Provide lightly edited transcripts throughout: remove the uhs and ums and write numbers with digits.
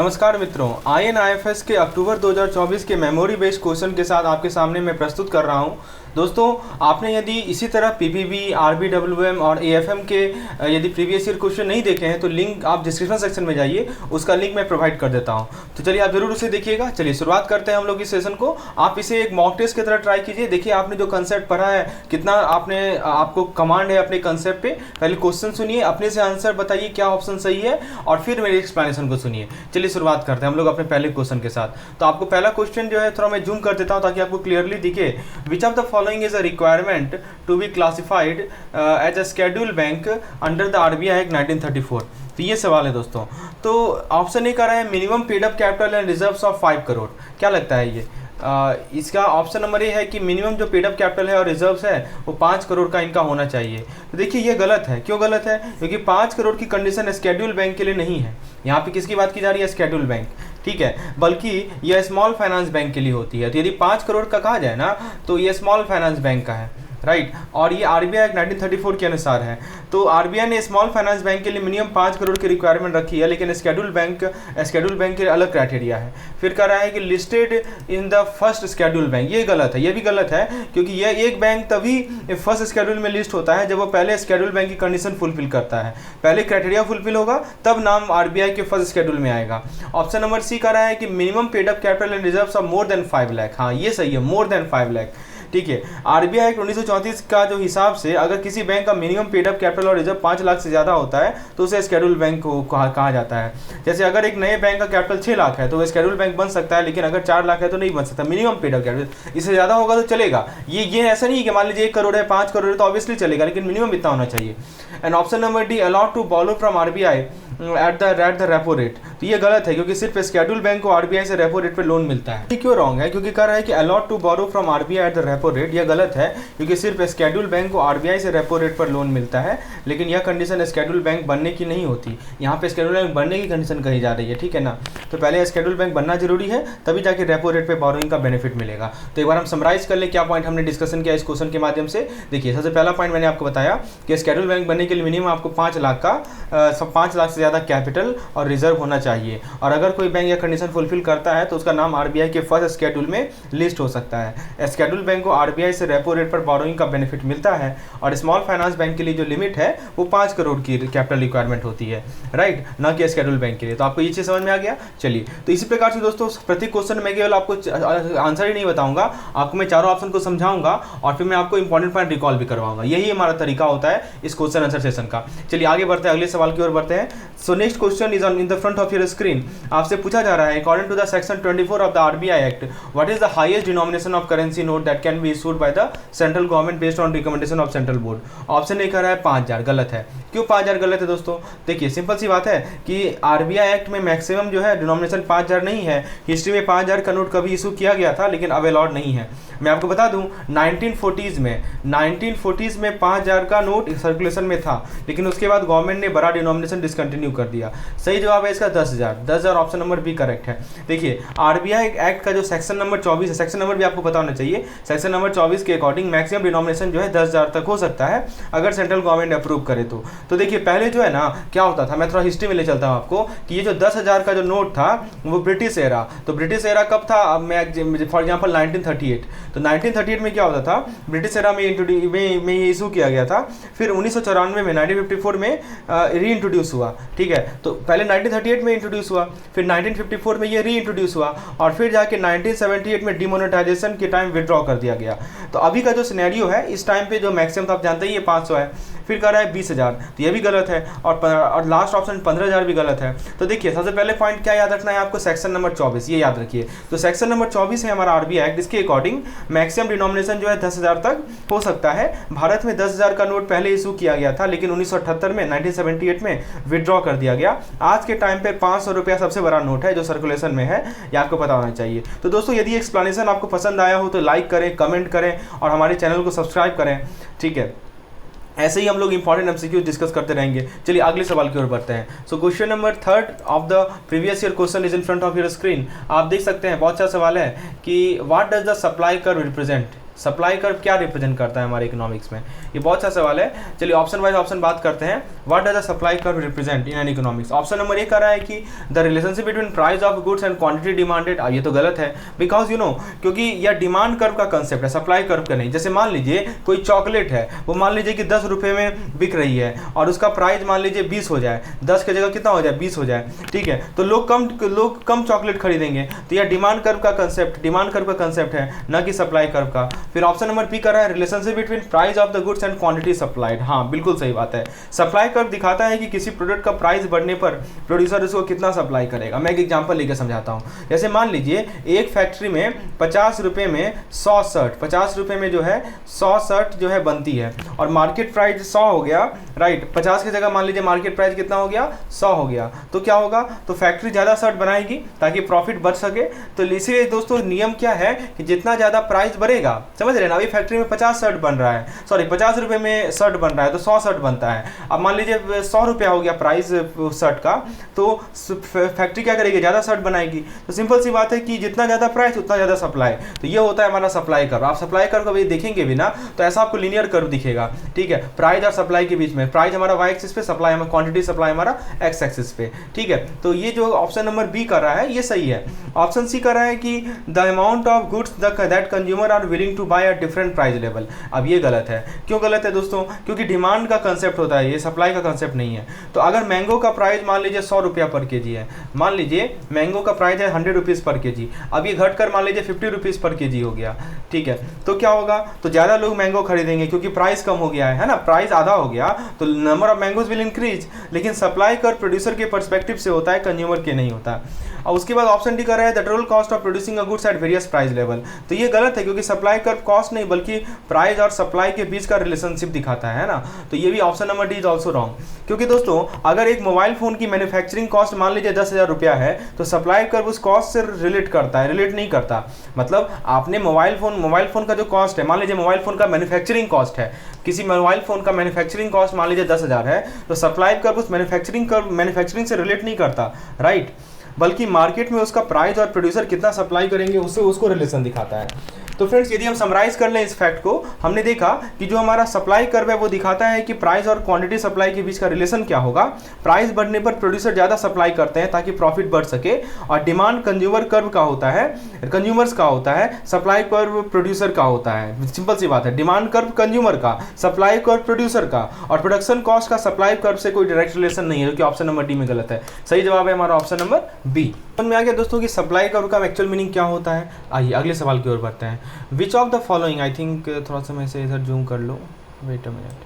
नमस्कार मित्रों, INIFS के अक्टूबर 2024 के मेमोरी बेस्ड क्वेश्चन के साथ आपके सामने मैं प्रस्तुत कर रहा हूं। दोस्तों, आपने यदि इसी तरह PPB, RBWM और AFM के यदि प्रीवियस ईयर क्वेश्चन नहीं देखे हैं तो लिंक आप डिस्क्रिप्शन सेक्शन में जाइए, उसका लिंक मैं प्रोवाइड कर देता हूं। तो चलिए आप जरूर उसे देखिएगा। चलिए शुरुआत करते हैं हम लोग इस सेशन को। आप इसे एक मॉक टेस्ट की तरह ट्राई कीजिए। देखिए आपने जो कंसेप्ट पढ़ा है, कितना आपको कमांड है अपने कंसेप्ट पे। पहले क्वेश्चन सुनिए, अपने से आंसर बताइए क्या ऑप्शन सही है, और फिर मेरे एक्सप्लेनेशन को सुनिए। चलिए शुरुआत करते हैं हम लोग अपने पहले क्वेश्चन के साथ। तो आपको पहला क्वेश्चन जो है थोड़ा मैं जूम कर देता हूं ताकि आपको क्लियरली दिखे। Which of the following is a requirement to be classified as a schedule bank under the RBI act 1934। तो ये सवाल है दोस्तों। तो ऑप्शन ए का रहा है minimum paid up capital and reserves of 5 crore. क्या लगता है ये? इसका ऑप्शन नंबर ए है कि मिनिमम जो पेड अप कैपिटल है और रिजर्व्स है वो 5 करोड़ का इनका होना चाहिए। तो देखिए ये गलत है। क्यों गलत है? क्योंकि 5 करोड़ की कंडीशन शेड्यूल बैंक के लिए नहीं है। यहाँ पे किसकी बात की जा रही है? शेड्यूल बैंक, ठीक है। बल्कि यह स्मॉल फाइनेंस बैंक के लिए होती है। तो यदि 5 करोड़ का कहा जाए ना तो ये स्मॉल फाइनेंस बैंक का है, राइट। और ये RBI एक्ट 1934 के अनुसार है। तो RBI ने स्मॉल फाइनेंस बैंक के लिए मिनिमम 5 करोड़ की रिक्वायरमेंट रखी है, लेकिन शेड्यूल बैंक के अलग क्राइटेरिया है। फिर कह रहा है कि listed in the first schedule bank. ये गलत है, ये भी गलत है, क्योंकि यह एक बैंक तभी फर्स्ट शेड्यूल में लिस्ट होता है जब वो पहले शेड्यूल बैंक की कंडीशन फुलफिल करता है। पहले क्राइटेरिया फुलफिल होगा तब नाम RBI के फर्स्ट शेड्यूल में आएगा। ऑप्शन नंबर सी कह रहा है कि minimum paid up capital and reserves of more than 5 lakh. हाँ, ये सही है, मोर देन 5 लाख, ठीक है। RBI एक्ट 1934 का जो हिसाब से अगर किसी बैंक का मिनिमम पेड अप कैपिटल और रिजर्व 5 लाख से ज़्यादा होता है तो उसे शेड्यूल बैंक को कहा जाता है। जैसे अगर एक नए बैंक का कैपिटल 6 लाख है तो वह शेड्यूल बैंक बन सकता है, लेकिन अगर 4 लाख है तो नहीं बन सकता। मिनिमम पेड अप कैपिटल इससे ज़्यादा होगा तो चलेगा। ये ऐसा नहीं कि मान लीजिए 1 करोड़ है, 5 करोड़ है तो ऑब्वियसली चलेगा, लेकिन मिनिमम इतना होना चाहिए। And option number D, allowed to borrow from RBI at the repo rate. तो ये गलत है, क्योंकि सिर्फ शेड्यूल बैंक को RBI से रेपो रेट पे लोन मिलता है। ये क्यों रॉन्ग है? क्योंकि कह रहा है कि allowed to borrow from RBI at the repo rate. ये गलत है, क्योंकि सिर्फ शेड्यूल बैंक को RBI से रेपो रेट पर लोन मिलता है, लेकिन यह कंडीशन शेड्यूल बैंक बनने की नहीं होती। यहाँ पे शेड्यूल बैंक बनने की कंडीशन कही जा रही है, ठीक है ना। तो पहले शेड्यूल बैंक बनना जरूरी है, तभी जाके रेपो रेट पे बोरोइंग का बेनिफिट मिलेगा। तो एक बार हम समराइज कर ले क्या पॉइंट हमने डिस्कशन किया इस क्वेश्चन के माध्यम से। देखिए सबसे पहला पॉइंट मैंने आपको बताया कि शेड्यूल बैंक बनने के लिए मिनिमम आपको 5 लाख का 5 लाख से ज़्यादा कैपिटल और रिजर्व होना चाहिए। और अगर कोई बैंक यह कंडीशन फुलफिल करता है तो उसका नाम RBI के फर्स्ट शेड्यूल में लिस्ट हो सकता है। शेड्यूल बैंक को RBI से रेपो रेट पर बोरोइंग का बेनिफिट मिलता है, और स्मॉल फाइनेंस बैंक के लिए जो लिमिट है वो 5 करोड़ की कैपिटल रिक्वायरमेंट होती है, राइट, ना कि शेड्यूल बैंक के लिए। तो आपको ये चीज़ समझ में आ गया। चलिए, तो इसी प्रकार से दोस्तों प्रति क्वेश्चन में केवल आपको आंसर ही नहीं बताऊंगा, आपको मैं चारों ऑप्शन को समझाऊंगा और फिर मैं आपको इंपॉर्टेंट पॉइंट रिकॉल भी करवाऊंगा। यही हमारा तरीका होता है इस क्वेश्चन आंसर सेशन का। चलिए आगे बढ़ते हैं, अगले सवाल की ओर बढ़ते हैं। So next question is on in the front of your screen. आपसे पूछा जा रहा है, according to the section 24 of the RBI act, what is the highest denomination of currency note that can be issued by the central government based on recommendation of central board. Option A कह रहा है 5000। गलत है। क्यों 5000 गलत है दोस्तों? देखिए सिंपल सी बात है कि RBI एक्ट में मैक्सिमम जो है डिनोमिनेशन 5000 नहीं है। हिस्ट्री में 5000 का नोट कभी इशू किया गया था, लेकिन अब अलाउड नहीं है। मैं आपको बता दूं 1940s में 5000 का नोट सर्कुलेशन में था, लेकिन उसके बाद गवर्नमेंट ने बड़ा डिनोमिनेशन डिसकंटिन्यू कर दिया। सही जवाब है इसका 10,000 ऑप्शन नंबर बी करेक्ट है। देखिए RBI एक्ट का जो सेक्शन नंबर 24 है, सेक्शन नंबर भी आपको पता होना चाहिए। सेक्शन नंबर 24 के अकॉर्डिंग मैक्सिमम डिनोमिनेशन जो है 10,000 तक हो सकता है अगर सेंट्रल गवर्नमेंट अप्रूव करे तो देखिए पहले जो है ना क्या होता था, मैं थोड़ा हिस्ट्री में ले चलता हूँ आपको कि ये जो 10,000 का जो नोट था वो ब्रिटिश एरा। तो ब्रिटिश एरा कब था? For example 1938। तो 1938 में क्या होता था, ब्रिटिश एरा में ये इशू किया गया था। फिर 1994 में 1954 में री इंट्रोड्यूस हुआ, ठीक है। तो पहले 1938 में इंट्रोड्यूस हुआ, फिर 1954 में ये री इंट्रोड्यूस हुआ, और फिर जाके 1978 में डिमोनेटाइजेशन के टाइम विड्रॉ कर दिया गया। तो अभी का जो सिनेरियो है इस टाइम पे जो मैक्सिमम तो आप जानते ही ये 500 है। फिर कह रहा है 20,000, तो ये भी गलत है। और लास्ट ऑप्शन 15,000 भी गलत है। तो देखिए सबसे पहले पॉइंट क्या याद रखना है आपको, सेक्शन नंबर 24, ये याद रखिए। तो सेक्शन नंबर 24 है हमारा RBI एक्ट, इसके अकॉर्डिंग मैक्सिमम डिनोमिनेशन जो है 10,000 तक हो सकता है। भारत में 10,000 का नोट पहले इशू किया गया था, लेकिन 1978 में 1978 में विड्रॉ कर दिया गया। आज के टाइम पे 500 रुपया सबसे बड़ा नोट है जो सर्कुलेशन में है, ये आपको पता होना चाहिए। तो दोस्तों यदि एक्सप्लेनेशन आपको पसंद आया हो तो लाइक करें, कमेंट करें और हमारे चैनल को सब्सक्राइब करें, ठीक है। ऐसे ही हम लोग इंपॉर्टेंट MCQ डिस्कस करते रहेंगे। चलिए अगले सवाल की ओर बढ़ते हैं। So question number 3 of the previous year question is in front of your screen. आप देख सकते हैं बहुत अच्छा सवाल है कि what does the supply curve represent. Supply curve क्या रिप्रेजेंट करता है हमारे इकोनॉमिक्स में, ये बहुत अच्छा सवाल है। चलिए ऑप्शन वाइज ऑप्शन बात करते हैं। What does the supply curve represent in an economics? Option number ए कर रहा है कि the relationship between price of goods and quantity demanded. ये तो गलत है, बिकॉज क्योंकि यह डिमांड कर्व का कंसेप्ट है, सप्लाई कर्व का नहीं। जैसे मान लीजिए कोई चॉकलेट है, वो मान लीजिए कि 10 रुपये में बिक रही है और उसका प्राइस मान लीजिए 20 हो जाए, 10 की जगह कितना हो जाए, 20 हो जाए, ठीक है, तो लोग कम चॉकलेट खरीदेंगे। तो यह डिमांड कर्व का कंसेप्ट है, न कि सप्लाई कर्व का। फिर ऑप्शन नंबर बी कर रहा है relationship between price of the goods and quantity supplied. हाँ बिल्कुल सही बात है। सप्लाई कर्व दिखाता है कि किसी प्रोडक्ट का प्राइस बढ़ने पर प्रोड्यूसर उसको कितना सप्लाई करेगा। मैं एक एग्जांपल लेकर समझाता हूँ। जैसे मान लीजिए एक फैक्ट्री में 50 रुपये में 100 शर्ट, 50 रुपये में जो है 100 शर्ट जो है बनती है और मार्केट प्राइस 100 हो गया, राइट। 50 की जगह मान लीजिए मार्केट प्राइस कितना हो गया, 100 हो गया। तो क्या होगा, तो फैक्ट्री ज़्यादा शर्ट बनाएगी ताकि प्रॉफिट बढ़ सके। तो इसीलिए दोस्तों नियम क्या है कि जितना ज़्यादा प्राइस बढ़ेगा, समझ रहे हैं ना, अभी फैक्ट्री में 50 शर्ट बन रहा है, सॉरी 50 रुपये में शर्ट बन रहा है तो 100 शर्ट बनता है। अब मान लीजिए 100 रुपया हो गया प्राइस शर्ट का, तो फैक्ट्री क्या करेगी, ज़्यादा शर्ट बनाएगी। तो सिंपल सी बात है कि जितना ज़्यादा प्राइस उतना ज़्यादा सप्लाई। तो ये होता है हमारा सप्लाई कर्व। आप सप्लाई कर्व कभी देखेंगे भी ना तो ऐसा आपको लीनियर कर्व दिखेगा, ठीक है, प्राइस और सप्लाई के बीच में। प्राइस हमारा वाई एक्सिस पे, सप्लाई हमारा क्वांटिटी सप्लाई हमारा एक्स एक्सिस पे, ठीक है। तो ये जो ऑप्शन नंबर बी कर रहा है ये सही है। ऑप्शन सी कर रहा है कि the amount of goods that consumer are willing to buy at different price level. अब ये गलत है। क्यों गलत है दोस्तों? क्योंकि डिमांड का कंसेप्ट होता है, ये सप्लाई का कंसेप्ट नहीं है। तो अगर मैंगो का प्राइस मान लीजिए 100 रुपया पर केजी है, मान लीजिए मैंगो का प्राइस है 100 रुपीज़ पर केजी, अब ये घटकर मान लीजिए 50 रुपीज़ पर केजी हो गया, ठीक है। तो क्या होगा, तो ज़्यादा लोग मैंगो खरीदेंगे क्योंकि प्राइस कम हो गया है ना, प्राइस आधा हो गया तो number of mangoes will increase. लेकिन सप्लाई कर प्रोड्यूसर के पर्सपेक्टिव से होता है, कंज्यूमर के नहीं होता। और उसके बाद ऑप्शन डी कर रहा है the total cost of producing a goods at various price level. तो ये गलत है क्योंकि सप्लाई कर्व कॉस्ट नहीं बल्कि प्राइस और सप्लाई के बीच का रिलेशनशिप दिखाता है ना। तो ये भी option number D is also wrong. क्योंकि दोस्तों अगर एक मोबाइल फोन की मैन्युफैक्चरिंग कॉस्ट मान लीजिए 10,000 रुपया है तो सप्लाई कर्व उस कॉस्ट से रिलेट करता है, रिलेट नहीं करता। मतलब आपने मोबाइल फोन का जो कॉस्ट है, मान लीजिए मोबाइल फोन का मैन्युफैक्चरिंग कॉस्ट है, किसी मोबाइल फोन का मैन्युफैक्चरिंग कॉस्ट मान लीजिए 10,000 है, तो सप्लाई कर्व उस मैन्युफैक्चरिंग से रिलेट नहीं करता, राइट, बल्कि मार्केट में उसका प्राइस और प्रोड्यूसर कितना सप्लाई करेंगे उससे उसको रिलेशन दिखाता है। तो फ्रेंड्स यदि हम समराइज कर लें इस फैक्ट को, हमने देखा कि जो हमारा सप्लाई कर्व है वो दिखाता है कि प्राइस और क्वांटिटी सप्लाई के बीच का रिलेशन क्या होगा। प्राइस बढ़ने पर प्रोड्यूसर ज़्यादा सप्लाई करते हैं ताकि प्रॉफिट बढ़ सके। और डिमांड कंज्यूमर कर्व का होता है, कंज्यूमर्स का होता है, सप्लाई कर्व प्रोड्यूसर का होता है। सिंपल सी बात है, डिमांड कर्व कंज्यूमर का, सप्लाई कर्व प्रोड्यूसर का, और प्रोडक्शन कॉस्ट का सप्लाई कर्व से कोई डायरेक्ट रिलेशन नहीं है, जो कि ऑप्शन नंबर डी में गलत है। सही जवाब है हमारा ऑप्शन नंबर बी। समझ में आ गया दोस्तों कि सप्लाई कर्व का एक्चुअल मीनिंग क्या होता है। आइए अगले सवाल की ओर बढ़ते हैं। Which of the following, I think थोड़ा सा मैं इसे इधर जूम कर लूँ, वेट अ मिनट,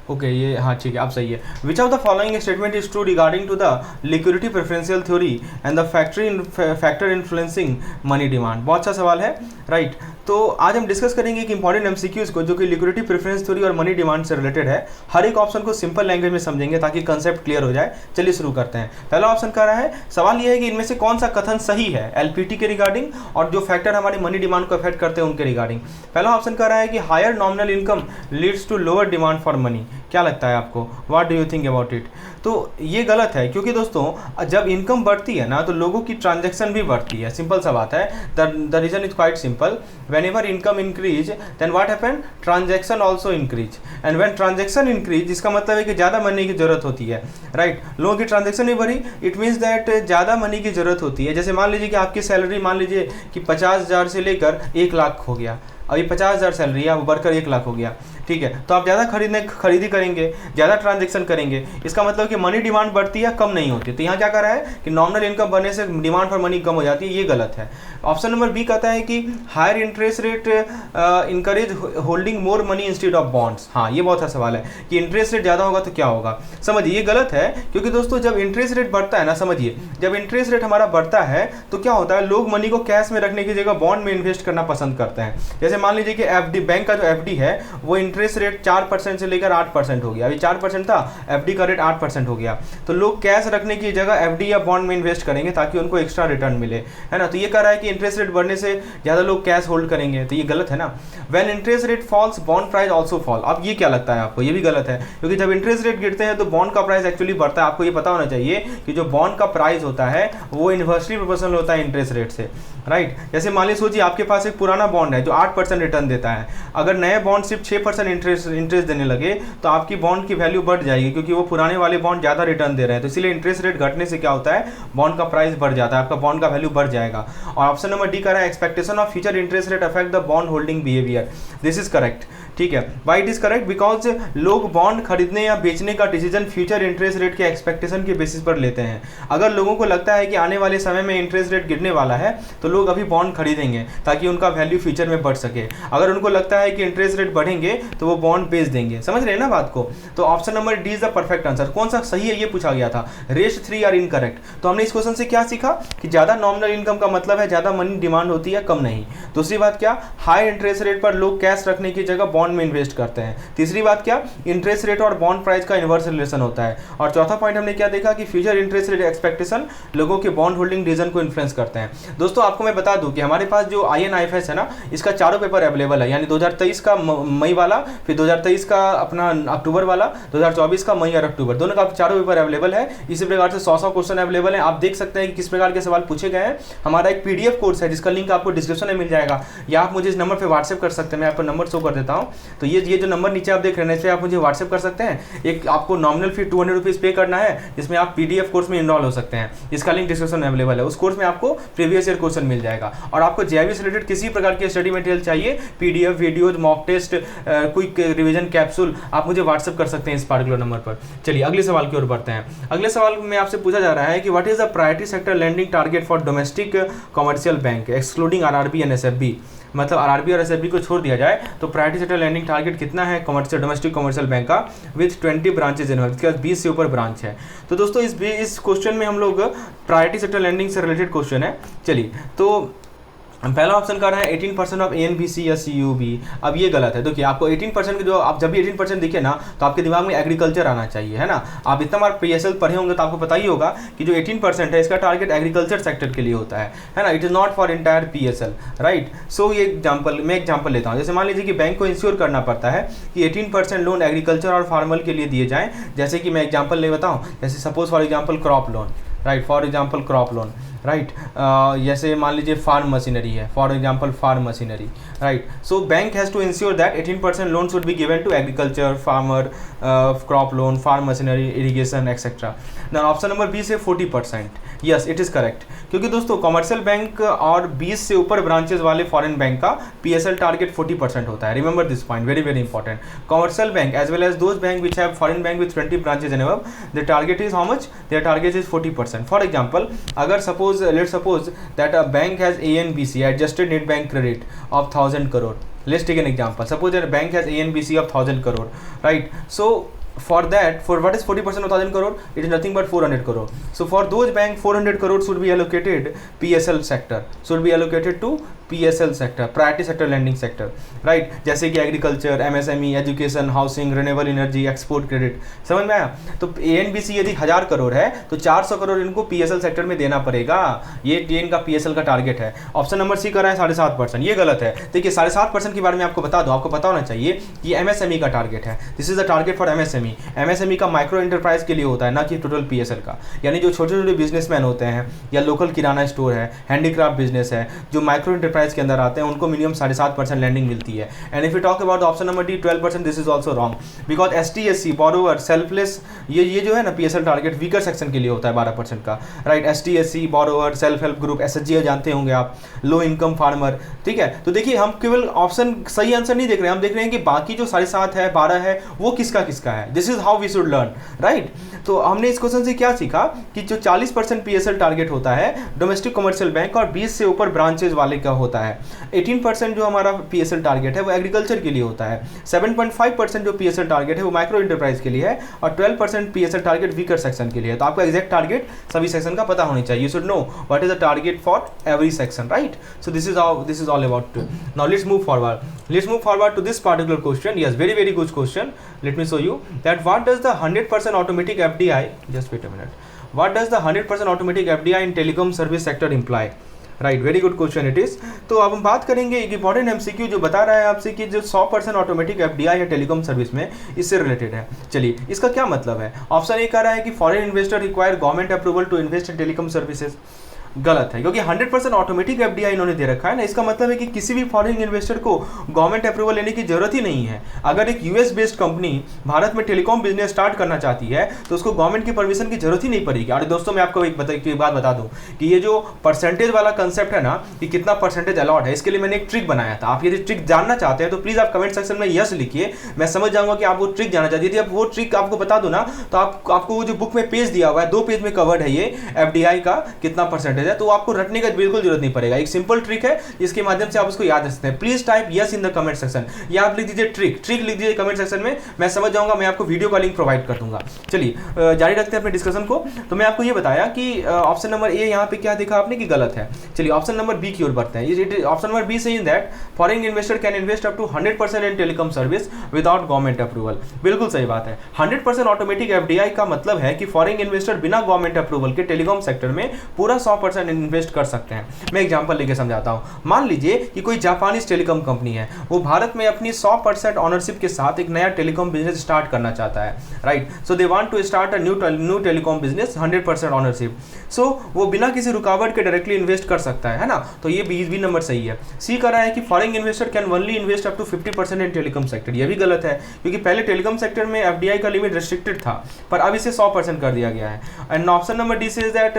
ओके ये हाँ ठीक है अब सही है। Which of the following statement is true regarding to the liquidity preferential theory and the factor influencing money demand. बहुत अच्छा सवाल है, राइट। तो आज हम डिस्कस करेंगे एक इंपॉर्टेंट एमसीक्यूज को जो कि लिक्विडिटी प्रेफरेंस थ्योरी और मनी डिमांड से रिलेटेड है। हर एक ऑप्शन को सिंपल लैंग्वेज में समझेंगे ताकि कंसेप्ट क्लियर हो जाए। चलिए शुरू करते हैं। पहला ऑप्शन कह रहा है, सवाल यह है कि इनमें से कौन सा कथन सही है एलपीटी के रिगार्डिंग और जो फैक्टर हमारी मनी डिमांड को अफेक्ट करते हैं उनके रिगार्डिंग। पहला ऑप्शन कह रहा है कि higher nominal income leads to lower demand for money. क्या लगता है आपको, what do you think about it? तो ये गलत है क्योंकि दोस्तों जब इनकम बढ़ती है ना तो लोगों की ट्रांजैक्शन भी बढ़ती है। सिंपल सा बात है, the reason is quite simple. Whenever income increase then what happen, transaction also increase, and when transaction increase इसका मतलब है कि ज़्यादा मनी की जरूरत होती है, राइट। लोगों की ट्रांजैक्शन भी बढ़ी, इट मीन्स दैट ज़्यादा मनी की जरूरत होती है। जैसे मान लीजिए कि आपकी सैलरी मान लीजिए कि 50,000 से लेकर 1 लाख हो गया, अभी 50,000 सैलरी है, वो बढ़कर 1 लाख हो गया, ठीक है। तो आप ज़्यादा खरीदी करेंगे, ज़्यादा ट्रांजैक्शन करेंगे, इसका मतलब कि मनी डिमांड बढ़ती है, कम नहीं होती। तो यहाँ क्या कर रहा है कि नॉमिनल इनकम बढ़ने से डिमांड फॉर मनी कम हो जाती है, ये गलत है। ऑप्शन नंबर बी कहता है कि higher interest rate encourage holding more money instead of bonds. हाँ ये बहुत अच्छा सवाल है कि इंटरेस्ट रेट ज़्यादा होगा तो क्या होगा। समझिए ये गलत है क्योंकि दोस्तों जब इंटरेस्ट रेट बढ़ता है ना, समझिए जब इंटरेस्ट रेट हमारा बढ़ता है तो क्या होता है, लोग मनी को कैश में रखने की जगह बॉन्ड में इन्वेस्ट करना पसंद करते हैं। जैसे मान लीजिए कि एफडी, बैंक का जो एफडी है वो इंटरेस्ट रेट 4% से लेकर 8% हो गया, अभी 4% था, एफडी का रेट 8% हो गया, तो लोग कैश रखने की जगह एफडी या बॉन्ड में इन्वेस्ट करेंगे ताकि उनको एक्स्ट्रा रिटर्न मिले, है ना। तो ये कह रहा है कि इंटरेस्ट रेट बढ़ने से ज़्यादा लोग कैश होल्ड करेंगे, तो ये गलत है ना। When interest rate falls bond price also fall, अब ये क्या लगता है आपको, ये भी गलत है, क्योंकि जब इंटरेस्ट रेट गिरते हैं तो बॉन्ड का प्राइस एक्चुअली बढ़ता है। आपको ये पता होना चाहिए कि जो बॉन्ड का प्राइस होता है वो इन्वर्सली प्रोपोर्शनल होता है इंटरेस्ट रेट से, राइट। जैसे मान लीजिए सोचिए आपके पास एक पुराना बॉन्ड है जो 8% रिटर्न देता है, अगर नए बॉन्ड सिर्फ 6% इंटरेस्ट देने लगे तो आपकी बॉन्ड की वैल्यू बढ़ जाएगी, क्योंकि वो पुराने वाले बॉन्ड ज़्यादा रिटर्न दे रहे हैं। तो इसलिए इंटरेस्ट रेट घटने से क्या होता है, बॉन्ड का प्राइस बढ़ जाता है, आपका बॉन्ड का वैल्यू बढ़ जाएगा। और ऑप्शन नंबर डी कह रहा है expectation of future interest rate affect the bond holding behaviour, this is correct, ठीक है। Why it is correct, because लोग बॉन्ड खरीदने या बेचने का डिसीजन फ्यूचर इंटरेस्ट रेट के एक्सपेक्टेशन के बेसिस पर लेते हैं। अगर लोगों को लगता है कि आने वाले समय में इंटरेस्ट रेट गिरने वाला है तो लोग अभी बॉन्ड खरीदेंगे ताकि उनका वैल्यू फ्यूचर में बढ़ सके। अगर उनको लगता है कि इंटरेस्ट रेट बढ़ेंगे तो वो बॉन्ड बेच देंगे, समझ रहे हैं ना बात को। तो option number D is the perfect answer. कौन सा सही है ये पूछा गया था, रेस्ट 3 आर इनकरेक्ट। तो हमने इस क्वेश्चन से क्या सीखा कि ज़्यादा नॉमिनल इनकम का मतलब है ज़्यादा मनी डिमांड होती है, कम नहीं। दूसरी बात क्या, हाई इंटरेस्ट रेट पर लोग कैश रखने की जगह बॉन्ड में इन्वेस्ट करते हैं। तीसरी बात क्या, इंटरेस्ट रेट और बॉन्ड प्राइस का इनवर्स रिलेशन होता है। और चौथा पॉइंट हमने क्या देखा कि फ्यूचर इंटरेस्ट रेट एक्सपेक्टेशन लोगों के बॉन्ड होल्डिंग डिसीजन को इन्फ्लुएंस करते हैं। दोस्तों आपको मैं बता दूं कि हमारे पास जो INIFS है ना, इसका चारों पेपर अवेलेबल है, यानी 2023 का मई वाला, फिर 2023 का अपना अक्टूबर वाला, 2024 का मई और अक्टूबर, दोनों का चारों पेपर अवेलेबल है। इसी प्रकार से 100 क्वेश्चन अवेलेबल है। आप देख सकते हैं कि किस प्रकार के सवाल पूछे गए हैं। हमारा एक PDF कोर्स है जिसका लिंक आपको डिस्क्रिप्शन में मिल जाएगा, या आप मुझे इस नंबर पर व्हाट्सएप कर सकते हैं। मैं आपको नंबर शो कर देता हूँ। तो ये जो नंबर नीचे आप देख रहे हैं, इस पर आप मुझे व्हाट्सएप कर सकते हैं। एक आपको नॉमिनल फी 200 रुपीज़ पे करना है, जिसमें आप PDF कोर्स में इनरोल हो सकते हैं। इसका लिंक डिस्क्रिप्शन में अवेलेबल है। उस कोर्स में आपको प्रीवियस ईयर क्वेश्चन मिल जाएगा। और आपको JIV से रिलेटेड किसी प्रकार के स्टडी मटेरियल चाहिए, PDF videos, mock test, quick revision capsule, आप मुझे व्हाट्सएप कर सकते हैं इस पार्टिकुलर नंबर पर। चलिए अगले सवाल की ओर बढ़ते हैं। अगले सवाल में आपसे पूछा जा रहा है कि what is the priority sector lending target for domestic commercial bank excluding RRB and SFB। मतलब RRB और SFB को छोड़ दिया जाए तो प्रायोरिटी सेक्टर लैंडिंग टारगेट कितना है कमर्शियल डोमेस्टिक कमर्शियल बैंक का, विथ 20 ब्रांचेज इन, इसके बाद 20 से ऊपर ब्रांच है। तो दोस्तों इस क्वेश्चन में हम लोग प्रायोरिटी सेक्टर लैंडिंग से रिलेटेड क्वेश्चन है। चलिए तो पहला ऑप्शन कर रहा है 18% ऑफ ANBC या CUB। अब ये गलत है। देखिए आपको 18% के जो आप जब भी 18% दिखे ना तो आपके दिमाग में एग्रीकल्चर आना चाहिए, है ना। आप इतना बार PSL पढ़े होंगे तो आपको पता ही होगा कि जो 18% है इसका टारगेट एग्रीकल्चर सेक्टर के लिए होता है ना। It is not for entire PSL, right. So ये मैं एग्जाम्पल लेता हूँ। जैसे मान लीजिए कि बैंक को इंश्योर करना पड़ता है कि 18% लोन एग्रीकल्चर और फार्मर के लिए दिए जाएँ। जैसे कि मैं एग्जाम्पल ले बताऊँ, जैसे suppose for example crop loan, right, for example crop loan, right. जैसे मान लीजिए फार्म मशीनरी है, for example farm machinery, right. So bank has to ensure that 18% loan should be given to agriculture, farmer, crop loan, farm machinery, irrigation etcetera. Then option number B से 40%, yes it is correct. क्योंकि दोस्तों commercial bank और 20 से ऊपर branches वाले foreign bank का PSL target 40% होता है। Remember this point, very very important. Commercial bank as well as those bank which have foreign bank with 20 branches and above, the target is how much, their target is 40%। For example, अगर let's suppose that a bank has ANBC, adjusted net bank credit of 1000 crore. Let's take an example. Suppose that a bank has ANBC of 1000 crore, right? So for what is 40% of 1000 crore? It is nothing but 400 crore. So for those bank, 400 crore should be allocated PSL sector, should be allocated to PSL sector, priority sector landing sector, right. जैसे कि agriculture, MSME, education, housing, renewable energy, export credit, समझ में आया। तो ANBC यदि 1000 करोड़ है तो 400 करोड़ इनको PSL सेक्टर में देना पड़ेगा। ये इनका PSL का टारगेट है। ऑप्शन नंबर सी कर रहा है 7.5%, ये गलत है। देखिए 7.5% के बारे में आपको बता दो, आपको पता होना चाहिए कि MSME का टारगेट है। This is the target for MSME। MSME का माइक्रो इंटरप्राइज के लिए होता है, ना कि टोटल PSL का। यानी जो छोटे छोटे बिजनेसमैन होते हैं या लोकल किराना स्टोर है, हैंडीक्राफ्ट बिजनेस है, जो माइक्रो प्राइस के अंदर आते हैं उनको मिनिमम 7.5% लैंडिंग मिलती है। And if you talk about option number D 12%, this is also wrong, because ST/SC borrower selfless, ये जो है ना PSL टारगेट वीकर सेक्शन के लिए होता है 12% का, right. ST/SC borrower, self help group, SHG जानते होंगे आप, लो इनकम फार्मर, ठीक है। तो देखिए हम केवल ऑप्शन सही आंसर नहीं देख रहे हैं, हम देख रहे हैं कि बाकी जो 7.5 है, 12 है, वो किसका किसका है। This is how we should learn, right. तो हमने इस क्वेश्चन से क्या सीखा कि जो 40% PSL टारगेट होता है डोमेस्टिक कमर्शियल बैंक और 20 से ऊपर ब्रांचेज वाले का होता है। 18% जो हमारा PSL टारगेट है वो एग्रीकल्चर के लिए होता है। 7.5% जो PSL टारगेट है वो माइक्रो इंटरप्राइज के लिए है और 12% PSL टारगेट वीकर सेक्शन के लिए है। तो आपको एग्जैक्ट टारगेट सभी सेक्शन का पता होना चाहिए। You should know what is the target for every section, right. So this is all about. Now let's move forward to this particular question. Yes, very good question. Let me show you that what does the 100% automatic FDI, just wait a minute, what does the 100% automatic FDI in telecom service sector imply? Right, very good question it is. तो अब हम बात करेंगे एक important MCQ जो बता रहा है आपसे कि जो 100% ऑटोमेटिक FDI है टेलीकॉम सर्विस में, इससे रिलेटेड है। चलिए, इसका क्या मतलब है। ऑप्शन ए कह रहा है कि foreign investor require government approval to invest in telecom services. गलत है, क्योंकि 100% ऑटोमेटिक FDI इन्होंने दे रखा है ना। इसका मतलब है कि किसी भी फॉरेन इन्वेस्टर को गवर्नमेंट अप्रूवल लेने की जरूरत ही नहीं है। अगर एक US बेस्ड कंपनी भारत में टेलीकॉम बिजनेस स्टार्ट करना चाहती है तो उसको गवर्नमेंट की परमिशन की जरूरत ही नहीं पड़ेगी। और दोस्तों मैं आपको एक बात बता दूं कि ये जो परसेंटेज वाला कंसेप्ट है ना कि कितना परसेंटेज अलॉट है, इसके लिए मैंने एक ट्रिक बनाया था। आप यदि ट्रिक जानना चाहते हैं तो प्लीज आप कमेंट सेक्शन में यस लिखिए, मैं समझ जाऊंगा कि आप वो ट्रिक जानना चाहते हैं। यदि आप वो ट्रिक आपको बता दो ना तो आपको वो जो बुक में पेज दिया हुआ है 2 पेज में कवर्ड है ये FDI का कितना परसेंटेज है, तो आपको रटने बिल्कुल जरूरत नहीं पड़ेगा। एक सिंपल ट्रिक है जिसके माध्यम से आप उसको याद रख सकते हैं। Please type yes in the comment section, या आप लिख दीजिए ट्रिक लिख दीजिए कमेंट सेक्शन में, मैं समझ जाऊंगा, मैं आपको वीडियो का लिंक प्रोवाइड कर दूंगा। चलिए जारी रखते हैं अपने डिस्कशन को। तो मैं आपको ये बताया कि ऑप्शन नंबर ए यहाँ पे क्या देखा आपने कि गलत है। चलिए ऑप्शन नंबर बी की ओर बढ़ते हैं। ऑप्शन नंबर बी से in that foreign investor can invest up to 100% in telecom service without government approval. बिल्कुल सही बात है। 100% ऑटोमेटिक FDI का मतलब है कि फॉरेन इन्वेस्टर बिना गवर्नमेंट अप्रूवल के टेलीकॉम सेक्टर में पूरा 100% इन्वेस्ट कर सकते हैं। मैं एग्जांपल लेके समझाता हूं। मान लीजिए कि कोई जापानीज टेलीकॉम कंपनी है, वो भारत में अपनी 100% ऑनरशिप के साथ एक नया टेलीकॉम बिजनेस स्टार्ट करना चाहता है, right. So they want to start a new telecom business 100% ownership. So वो बिना किसी रुकावट के डायरेक्टली इन्वेस्ट कर सकता है ना। तो ये बी नंबर सही है। सी कर रहा है कि foreign investor can only invest up to 50% in telecom sector. ये भी गलत है, क्योंकि पहले टेलीकॉम सेक्टर में FDI का लिमिट रिस्ट्रिक्टेड था, पर अब इसे 100% कर दिया गया है। And option number D says that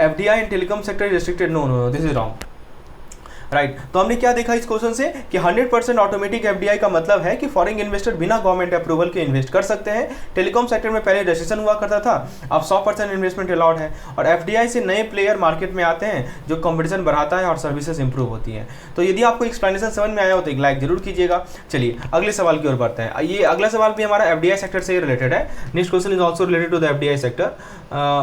FDI in telecom sector is restricted. No, this is wrong, right. तो हमने क्या देखा इस क्वेश्चन से कि 100% ऑटोमेटिक FDI का मतलब है कि फॉरेन इन्वेस्टर बिना गवर्नमेंट अप्रूवल के इन्वेस्ट कर सकते हैं। टेलीकॉम सेक्टर में पहले रजिस्ट्रेशन हुआ करता था, अब 100% इन्वेस्टमेंट अलाउड है। और FDI से नए प्लेयर मार्केट में आते हैं जो कंपटीशन बढ़ाता है और सर्विसेज इंप्रूव होती हैं। तो यदि आपको एक्सप्लेनेशन समझ में आया हो तो एक लाइक जरूर कीजिएगा। चलिए अगले सवाल की ओर बढ़ते हैं। ये अगला सवाल भी हमारा FDI सेक्टर से रिलेटेड है। Next question is also related to the FDI sector.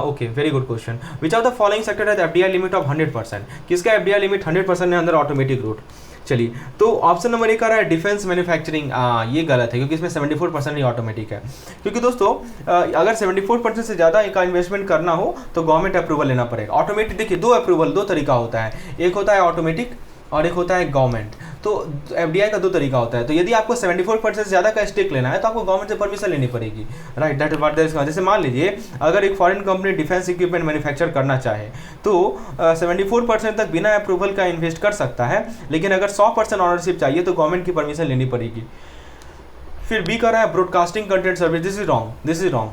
Okay, very good question. Which of the following sector has FDI limit of 100%? किसका FDI लिमिट 100% है अंदर ऑटोमेटिक रूट? चलिए, तो ऑप्शन नंबर एक आ रहा है डिफेंस मैन्युफैक्चरिंग। ये गलत है, क्योंकि इसमें 74% ही ऑटोमेटिक है। क्योंकि दोस्तों अगर 74% से ज़्यादा का इन्वेस्टमेंट करना हो तो गवर्नमेंट अप्रूवल लेना पड़ेगा। ऑटोमेटिक देखिए दो तरीका होता है, एक होता है ऑटोमेटिक और एक होता है गवर्नमेंट। तो FDI का 2 तरीका होता है। तो यदि आपको 74% से ज़्यादा का स्टेक लेना है तो आपको गवर्नमेंट से परमिशन लेनी पड़ेगी, right. That is what that is. जैसे मान लीजिए अगर एक foreign company defence equipment manufacture करना चाहे तो 74% तक बिना अप्रूवल का इन्वेस्ट कर सकता है, लेकिन अगर 100% ऑनरशिप चाहिए तो गवर्नमेंट की परमिशन लेनी पड़ेगी। फिर बी कर रहा है broadcasting content service. This is wrong.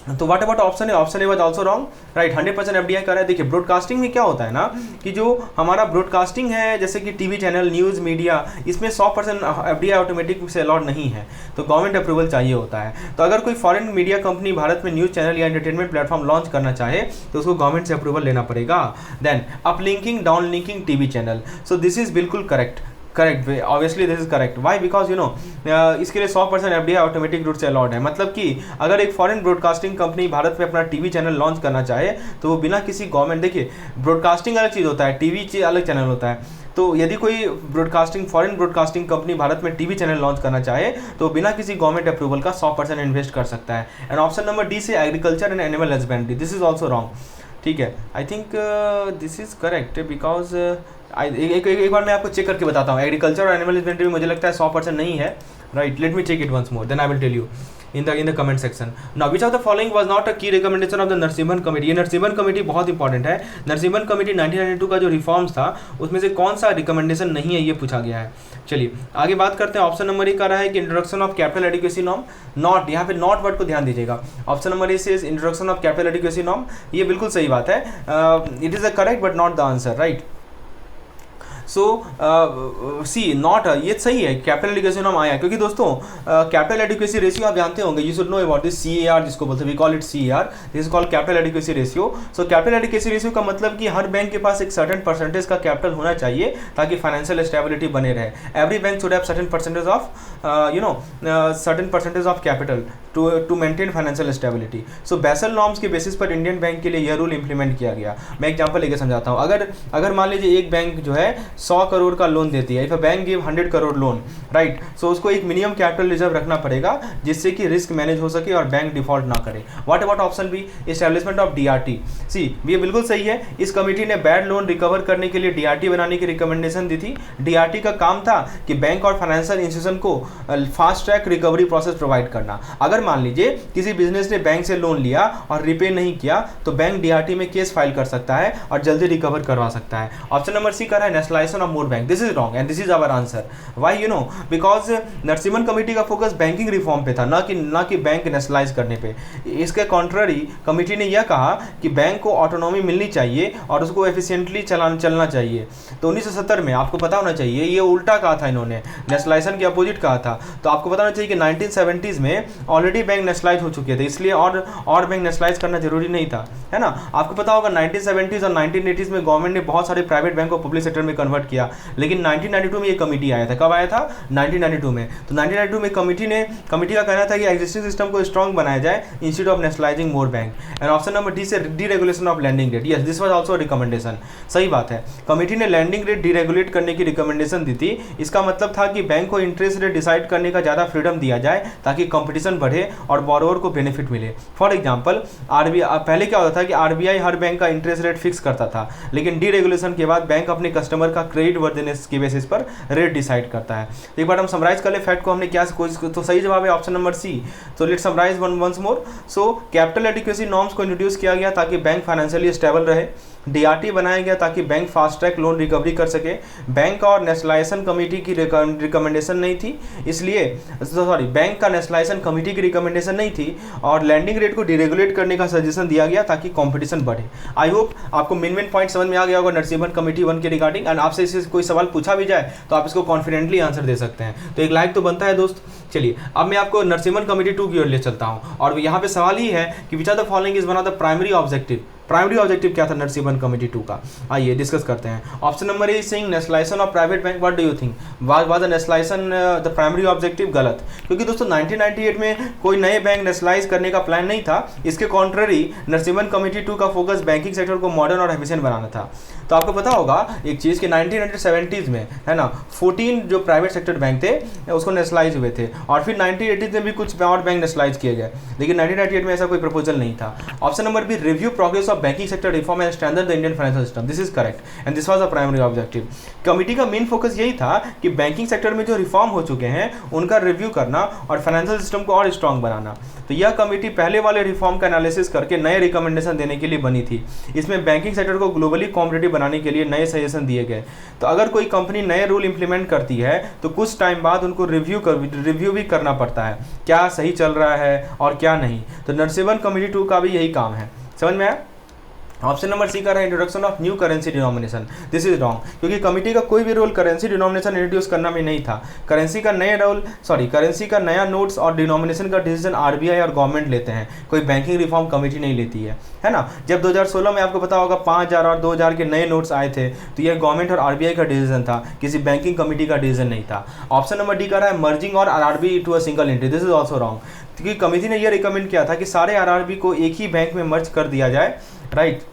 तो व्हाट अबाउट ऑप्शन है? Option A was also wrong, right. 100% FDI कर रहा है। देखिए ब्रॉडकास्टिंग में क्या होता है ना कि जो हमारा ब्रॉडकास्टिंग है जैसे कि टीवी चैनल, न्यूज़ मीडिया, इसमें 100% FDI ऑटोमेटिक से अलाउड नहीं है, तो गवर्नमेंट अप्रूवल चाहिए होता है। तो अगर कोई फॉरेन मीडिया कंपनी भारत में न्यूज़ चैनल या एंटरटेनमेंट प्लेटफॉर्म लॉन्च करना चाहे तो उसको गवर्नमेंट से अप्रूवल लेना पड़ेगा। Then uplinking downlinking TV channel. So this is बिल्कुल correct, obviously this is correct. Why? Because you know इसके लिए 100% FDI ऑटोमेटिक रूट से अलाउड है। मतलब कि अगर एक फॉरेन ब्रॉडकास्टिंग कंपनी भारत में अपना टीवी चैनल लॉन्च करना चाहे तो वो बिना किसी गवर्नमेंट, देखिए ब्रॉडकास्टिंग अलग चीज़ होता है, टीवी अलग चैनल होता है। तो यदि कोई फॉरेन ब्रॉडकास्टिंग कंपनी भारत में टीवी चैनल लॉन्च करना चाहे तो बिना किसी गवर्नमेंट अप्रूवल का 100% इन्वेस्ट कर सकता है। एंड ऑप्शन नंबर डी से agriculture and animal husbandry. This is also wrong, ठीक है। I think this is correct because एक बार मैं आपको चेक करके बताता हूँ। एग्रीकल्चर और एनिमल हस्बेंड्री में मुझे लगता है 100% नहीं है, right. Let me check it once more, then I will tell you in the comment section. Now which of the following was not a key recommendation of the Narasimhan committee? ये Narasimhan committee बहुत important है। Narasimhan committee 1992 का जो reforms था उसमें से कौन सा रिकमेंडेशन नहीं है, ये पूछा गया है। चलिए आगे बात करते हैं। ऑप्शन नंबर ए का रहा है कि introduction of capital adequacy norm. Not, यहाँ पे नॉट वर्ड को ध्यान दीजिएगा। ऑप्शन नंबर ए से introduction of capital adequacy norm, ये बिल्कुल सही बात है। It is a correct but not the answer, right. So C not, ये सही है कैपिटल एडिक्वेसी नाम आया क्योंकि दोस्तों कैपिटल एडिक्वेसी रेशियो आप जानते होंगे, you should know about this CAR जिसको बोलते हैं, we call it CAR, this is called capital adequacy ratio. So capital adequacy ratio का मतलब कि हर बैंक के पास एक सर्टेन परसेंटेज का कैपिटल होना चाहिए ताकि फाइनेंशियल स्टेबिलिटी बने रहे। Every bank should have certain percentage of certain percentage of capital to maintain financial stability. So Basel norms के बेसिस पर इंडियन बैंक के लिए यह रूल इंप्लीमेंट किया गया। मैं एग्जांपल लेके समझाता हूँ। अगर मान लीजिए एक बैंक जो है 100 करोड़ का लोन देती है, if a bank give 100 crore loan, right, so उसको एक मिनिमम कैपिटल रिजर्व रखना पड़ेगा जिससे कि रिस्क मैनेज हो सके और बैंक डिफॉल्ट ना करे। What about option B, establishment of DRT। C ये बिल्कुल सही है। इस कमेटी ने बैड लोन रिकवर करने के लिए DRT बनाने की रिकमेंडेशन दी थी। DRT का काम था कि बैंक और फाइनेंशियल इंस्टीट्यूशन को fast track recovery process provide करना। अगर मान लीजिए किसी बिजनेस ने बैंक से लोन लिया और रिपे नहीं किया तो बैंक DRT में केस फाइल कर सकता है और जल्दी रिकवर करवा सकता है। ऑप्शन नंबर सी कर रहा है nationalisation of more bank. This is wrong and this is our answer. Why, you know, because Narasimhan committee का फोकस बैंकिंग रिफॉर्म पे था, ना कि बैंक नेशनलाइज करने पे। इसके कॉन्ट्ररी कमेटी ने यह कहा कि बैंक को ऑटोनॉमी मिलनी चाहिए और उसको एफिशिएंटली चलना चाहिए। तो 1970 में आपको पता होना चाहिए, ये उल्टा कहा था इन्होंने, नेशनलाइजेशन के अपोजिट कहा था। तो आपको पता होना चाहिए कि 1970s में ऑलरेडी बैंक नेशनलाइज हो चुके थे, इसलिए और बैंक नेशनलाइज करना जरूरी नहीं था, है ना। आपको पता होगा 1970s और 1980s में गवर्नमेंट ने बहुत सारे प्राइवेट बैंक को पब्लिक सेक्टर में कन्वर्ट किया, लेकिन 1992 में ये कमेटी आया था। कब आया था? 1992 में। तो 1992 में कमेटी का कहना था कि एग्जिस्टिंग सिस्टम को स्ट्रॉन्ग बनाया जाए institute of nationalizing more bank. And option number D से deregulation of lending rate. Yes, this was also recommendation. सही बात है, कमेटी ने लैंडिंग रेट डीरेगुलेट करने की रिकमेंडेशन दी थी। इसका मतलब था कि बैंक को इंटरेस्ट रेट डिसाइड करने का ज़्यादा फ्रीडम दिया जाए ताकि कंपटीशन बढ़े और बोरोवर को बेनिफिट मिले। फॉर एग्जांपल RBI, पहले क्या होता था कि RBI हर बैंक का इंटरेस्ट रेट फिक्स करता था, लेकिन डीरेगुलेशन के बाद बैंक अपने कस्टमर का क्रेडिट वर्दिनेस की बेसिस पर रेट डिसाइड करता है। एक बार हम समराइज कर ले फैक्ट को, हमने क्या, तो सही जवाब है ऑप्शन नंबर सी। तो let's summarize once more. So capital adequacy norms को इंट्रोड्यूस किया गया ताकि बैंक फाइनेंशियली स्टेबल रहे। DRT बनाया गया ताकि bank fast track loan recovery कर सके। बैंक और नेशनलाइजेशन कमेटी की रिकमेंडेशन नहीं थी, इसलिए बैंक का नेशनलाइजेशन कमेटी की रिकमेंडेशन नहीं थी और लैंडिंग रेट को डिरेगुलेट करने का सजेशन दिया गया ताकि कंपटीशन बढ़े। आई होप आपको मेन पॉइंट समझ में आ गया होगा नरसिम्हन कमेटी 1 के रिगार्डिंग। एंड आपसे इससे कोई सवाल पूछा भी जाए तो आप इसको कॉन्फिडेंटली आंसर दे सकते हैं। तो एक लाइक तो बनता है दोस्त। चलिए अब मैं आपको नरसिम्हन कमेटी 2 की ओर ले चलता हूँ और यहाँ पे सवाल ही है कि which are the following is one of the primary objective. Primary objective क्या था नरसिम्हन कमेटी 2 का? आइए डिस्कस करते हैं। Option number a saying nationalisation of private bank. What do you think, was the nationalisation the primary objective? गलत, क्योंकि दोस्तों 1998 में कोई नए बैंक नेशनलाइज करने का प्लान नहीं था। इसके कॉन्ट्ररी नरसिम्हन कमेटी 2 का फोकस बैंकिंग सेक्टर को मॉडर्न और एफिशिएंट बनाना था। तो आपको पता होगा एक चीज़ कि 1970s में, है ना, 14 जो प्राइवेट सेक्टर बैंक थे उसको नेशनलाइज हुए थे और फिर 1980s में भी कुछ और बैंक नेशनलाइज किए गए, लेकिन 1998 में ऐसा कोई प्रपोजल नहीं था। Option number B review progress of banking sector reform and strengthen the Indian financial system. This is correct and this was the primary objective. Committee का मेन फोकस यही था कि बैंकिंग सेक्टर में जो रिफॉर्म हो चुके हैं उनका रिव्यू करना और फाइनेंशियल सिस्टम को और स्ट्रॉन्ग बनाना। तो यह कमेटी पहले वाले रिफॉर्म का एनालिसिस करके नए रिकमेंडेशन देने के लिए बनी थी। इसमें बैंकिंग सेक्टर को ग्लोबली कॉम्पिटिटिव बनाने के लिए नए सजेशन दिए गए। तो अगर कोई कंपनी नए रूल इंप्लीमेंट करती है तो कुछ टाइम बाद उनको रिव्यू भी करना पड़ता है, क्या सही चल रहा है और क्या नहीं। तो नरसिम्हन कमेटी 2 का भी यही काम है। समझ में आया? ऑप्शन नंबर सी का है introduction of new currency denomination. This is wrong, क्योंकि कमेटी का कोई भी रोल करेंसी डिनोमिनेशन इंट्रोड्यूस करना में नहीं था। करेंसी का नया नोट्स और डिनोमिनेशन का डिसीजन RBI और गवर्नमेंट लेते हैं, कोई बैंकिंग रिफॉर्म कमेटी नहीं लेती है ना। जब 2016 में आपको पता होगा 5000 और 2000 के नए नोट्स आए थे तो यह गवर्नमेंट और RBI का डिसीजन था, किसी बैंकिंग कमेटी का डिसीजन नहीं था। ऑप्शन नंबर डी का रहा है मर्जिंग और RRB to a single entity. This is also wrong, क्योंकि कमेटी ने यह रिकमेंड किया था कि सारे RRB को एक ही बैंक में मर्ज कर दिया जाए, राइट।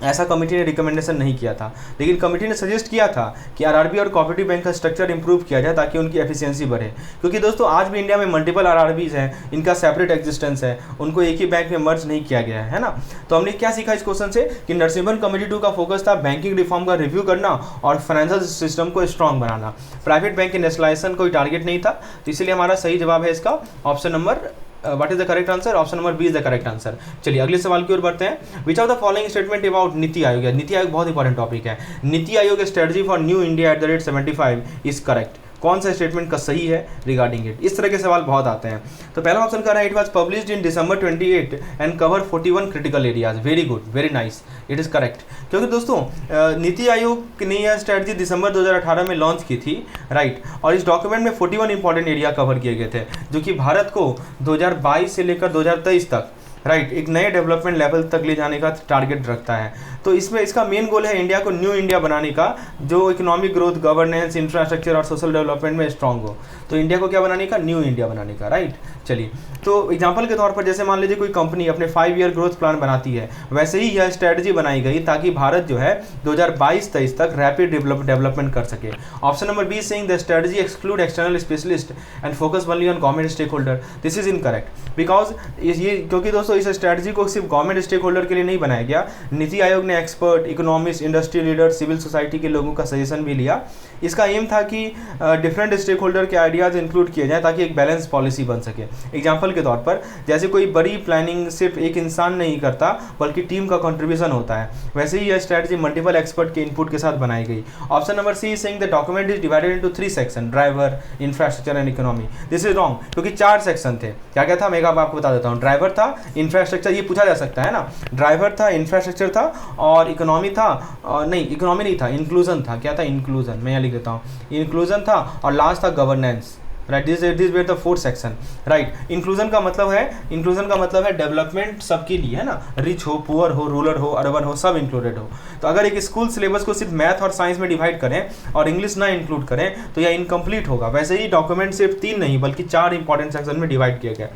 ऐसा कमेटी ने रिकमेंडेशन नहीं किया था, लेकिन कमेटी ने सजेस्ट किया था कि RRB और कोऑपरेटिव बैंक का स्ट्रक्चर इंप्रूव किया जाए ताकि उनकी एफिशिएंसी बढ़े। क्योंकि दोस्तों आज भी इंडिया में मल्टीपल RRBs हैं, इनका सेपरेट एग्जिस्टेंस है, उनको एक ही बैंक में मर्ज नहीं किया गया है ना। तो हमने क्या सीखा इस क्वेश्चन से कि नरसिम्हन कमेटी 2 का फोकस था बैंकिंग रिफॉर्म का रिव्यू करना और फाइनेंशियल सिस्टम को स्ट्रॉन्ग बनाना। प्राइवेट बैंक के नेशनलाइजेशन कोई टारगेट नहीं था, तो इसलिए हमारा सही जवाब है इसका option number what is the correct answer? Option number B is the correct answer. चलिए अगले सवाल की ओर बढ़ते हैं। Which of the following statement about NITI Aayog? NITI Aayog बहुत इंपॉर्टेंट टॉपिक है। NITI Aayog strategy for new India @ 75 is correct. कौन सा स्टेटमेंट का सही है रिगार्डिंग इट। इस तरह के सवाल बहुत आते हैं। तो पहला ऑप्शन कर रहा है it was published in December 28 and cover 41 critical areas. Very good, very nice, it is correct. क्योंकि दोस्तों नीति आयोग ने यह स्ट्रैटेजी दिसंबर 2018 में लॉन्च की थी, राइट। और इस डॉक्यूमेंट में 41 इंपॉर्टेंट एरिया कवर किए गए थे, जो कि भारत को 2022 से लेकर 2023 तक, राइट, एक नए डेवलपमेंट लेवल तक ले जाने का टारगेट रखता है। तो इसमें इसका मेन गोल है इंडिया को न्यू इंडिया बनाने का, जो इकोनॉमिक ग्रोथ, गवर्नेंस, इंफ्रास्ट्रक्चर और सोशल डेवलपमेंट में स्ट्रांग हो। तो इंडिया को क्या बनाने का? न्यू इंडिया बनाने का, राइट। चलिए, तो एग्जांपल के तौर पर जैसे मान लीजिए कोई कंपनी अपने 5 ईयर ग्रोथ प्लान बनाती है, वैसे ही यह स्ट्रेटजी बनाई गई ताकि भारत जो है 2022-23 तक रैपिड डेवलपमेंट कर सके। Option number B saying the strategy exclude external specialist and focus only on government stakeholder. This is incorrect because ये, क्योंकि दोस्तों इस स्ट्रेटजी को सिर्फ गवर्नमेंट स्टेक होल्डर के लिए नहीं बनाया गया। नीति आयोग ने expert, economist, industry leader, civil society के लोगों का सजेशन भी लिया। इसका एम था कि डिफरेंट स्टेक होल्डर के आइडियाज़ इंक्लूड किए जाएं ताकि एक बैलेंस पॉलिसी बन सके। एग्जाम्पल के तौर पर जैसे कोई बड़ी प्लानिंग सिर्फ एक इंसान नहीं करता बल्कि टीम का कंट्रीब्यूशन होता है, वैसे ही यह स्ट्रेटजी मल्टीपल एक्सपर्ट के इनपुट के साथ बनाई गई। Option number C saying the document is divided into 3 section, driver, infrastructure and economy. This is wrong, क्योंकि 4 सेक्शन थे। क्या क्या था मैं आपको बता देता हूँ। ड्राइवर था, इंफ्रास्ट्रक्चर, ये पूछा जा सकता है ना, ड्राइवर था, इंफ्रास्ट्रक्चर था और इकोनॉमी था, नहीं इकोनॉमी नहीं था, इंक्लूजन था। क्या था? इंक्लूजन। मैं यहाँ लिख देता हूँ, इंक्लूजन था और लास्ट था governance, right. This were the 4th section, right. Inclusion का मतलब है डेवलपमेंट सबके लिए, है ना, रिच हो, पुअर हो, रूरल हो, अर्बन हो, सब इंक्लूडेड हो। तो अगर एक स्कूल सिलेबस को सिर्फ मैथ और साइंस में डिवाइड करें और इंग्लिश ना इंक्लूड करें तो यह इनकम्प्लीट होगा। वैसे ही डॉक्यूमेंट सिर्फ 3 नहीं बल्कि 4 इंपॉर्टेंट सेक्शन में डिवाइड किया गया।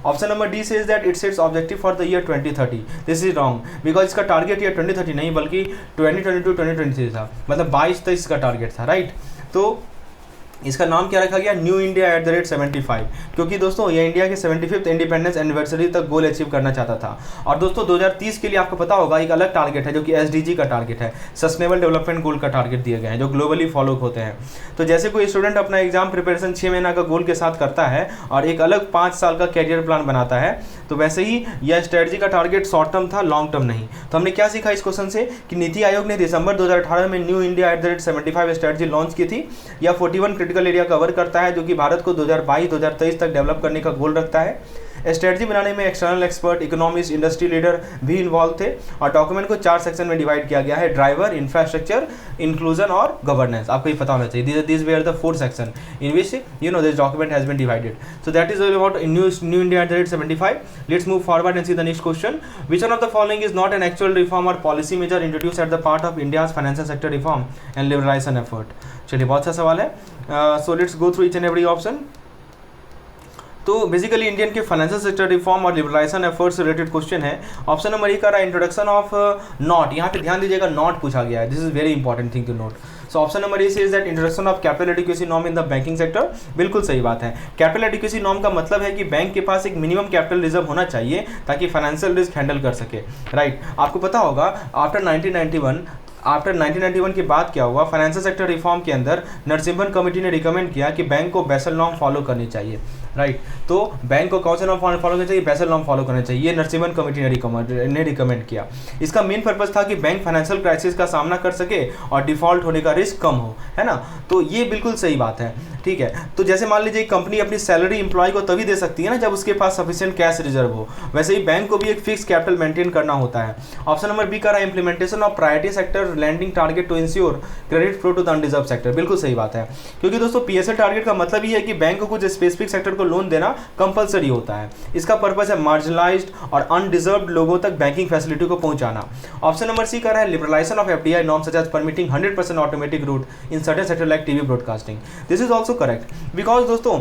Option number D says that it sets objective for the year 2030। This is wrong because इसका टारगेट ईयर 2030 नहीं बल्कि 2022-2023 था, मतलब 22-23 का टारगेट था, राइट। तो इसका नाम क्या रखा गया? न्यू इंडिया @75, क्योंकि दोस्तों ये इंडिया के 75th इंडिपेंडेंस एनिवर्सरी तक गोल अचीव करना चाहता था। और दोस्तों 2030 के लिए आपको पता होगा एक अलग टारगेट है जो कि SDG का टारगेट है, सस्टेनेबल डेवलपमेंट गोल का टारगेट दिए गए हैं जो ग्लोबली फॉलो होते हैं। तो जैसे कोई स्टूडेंट अपना एग्जाम प्रिपरेशन 6 महीना का गोल के साथ करता है और एक अलग 5 साल का कैरियर प्लान बनाता है, तो वैसे ही यह स्ट्रेटजी का टारगेट शॉर्ट टर्म था, लॉन्ग टर्म नहीं। तो हमने क्या सीखा इस क्वेश्चन से कि नीति आयोग ने दिसंबर 2018 में न्यू इंडिया @75 स्ट्रेटजी लॉन्च की थी। यह 41 क्रिटिकल एरिया कवर करता है जो कि भारत को 2022-2023 तक डेवलप करने का गोल रखता है। स्ट्रेटजी बनाने में external expert, economist, industry leader भी इन्वॉल्व थे और डॉक्यूमेंट को 4 सेक्शन में डिवाइड किया गया है, ड्राइवर, इंफ्रास्ट्रक्चर, इंक्लूजन और गवर्नेंस। आपको ये पता होना चाहिए। This where the 4 section in which this document has been divided. So that is all about new India @75। Let's move forward and see the next question. Which one of the following is not an actual reform और policy measure introduce at the part of India's financial sector reform and liberalization effort. चलिए, बहुत सा सवाल है। So let's go through each and every option. तो basically Indian के financial sector reform और liberalisation efforts से रिलेटेड क्वेश्चन है। ऑप्शन नंबर ए का रहा इंट्रोडक्शन ऑफ नॉट। यहाँ पे ध्यान दीजिएगा, नॉट पूछा गया है। This is very important thing to note. So option number A is that introduction of capital adequacy norm in the banking sector. बिल्कुल सही बात है। कैपिटल एडिक्वेसी नॉर्म का मतलब है कि बैंक के पास एक मिनिमम कैपिटल रिजर्व होना चाहिए ताकि फाइनेंशियल रिस्क हैंडल कर सके, राइट। आपको पता होगा आफ्टर 1991 के बाद क्या हुआ, फाइनेंशियल सेक्टर रिफॉर्म के अंदर नरसिम्हन कमेटी ने रिकमेंड किया कि बैंक को बेसल नॉर्म फॉलो करनी चाहिए, राइट। तो बैंक को कौन सा नॉर्म फॉलो करना चाहिए? बेसल नॉर्म फॉलो करना चाहिए। ये नरसिम्हन कमेटी ने रिकमेंड किया। इसका मेन पर्पस था कि बैंक फाइनेंशियल क्राइसिस का सामना कर सके और डिफॉल्ट होने का रिस्क कम हो, है ना। तो ये बिल्कुल सही बात है, ठीक है। तो जैसे मान लीजिए कंपनी अपनी सैलरी एम्प्लॉय को तभी दे सकती है ना जब उसके पास सफिशिएंट कैश रिजर्व हो, वैसे ही बैंक को भी एक फिक्स कैपिटल मेंटेन करना होता है। ऑप्शन नंबर बी का रहा implementation of priority sector lending target to ensure credit flow to the underserved sector. बिल्कुल सही बात है, क्योंकि दोस्तों PSL टारगेट का मतलब ही है कि बैंक को कुछ स्पेसिफिक सेक्टर को लोन देना कंपलसरी होता है। इसका पर्पस है मार्जिनलाइज्ड और अनडिजर्व्ड लोगों तक बैंकिंग फैसिलिटी को पहुंचाना। ऑप्शन नंबर सी का रहा है liberalisation of FDI norms such as permitting 100% automatic route in certain sector like TV broadcasting. This is also correct because दोस्तों